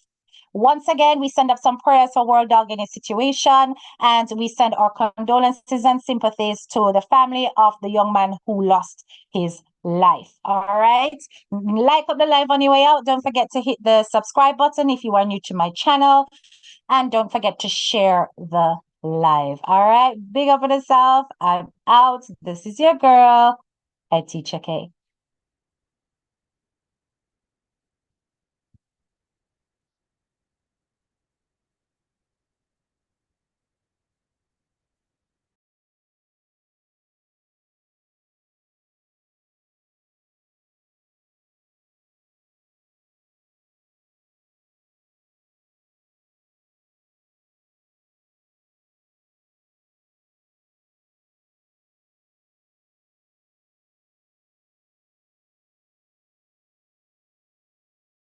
Speaker 1: Once again, we send up some prayers for World Dog in his situation, and we send our condolences and sympathies to the family of the young man who lost his life. All right. Like up the live on your way out. Don't forget to hit the subscribe button if you are new to my channel. And don't forget to share the live. All right. Big up on yourself. I'm out. This is your girl, Teacher K.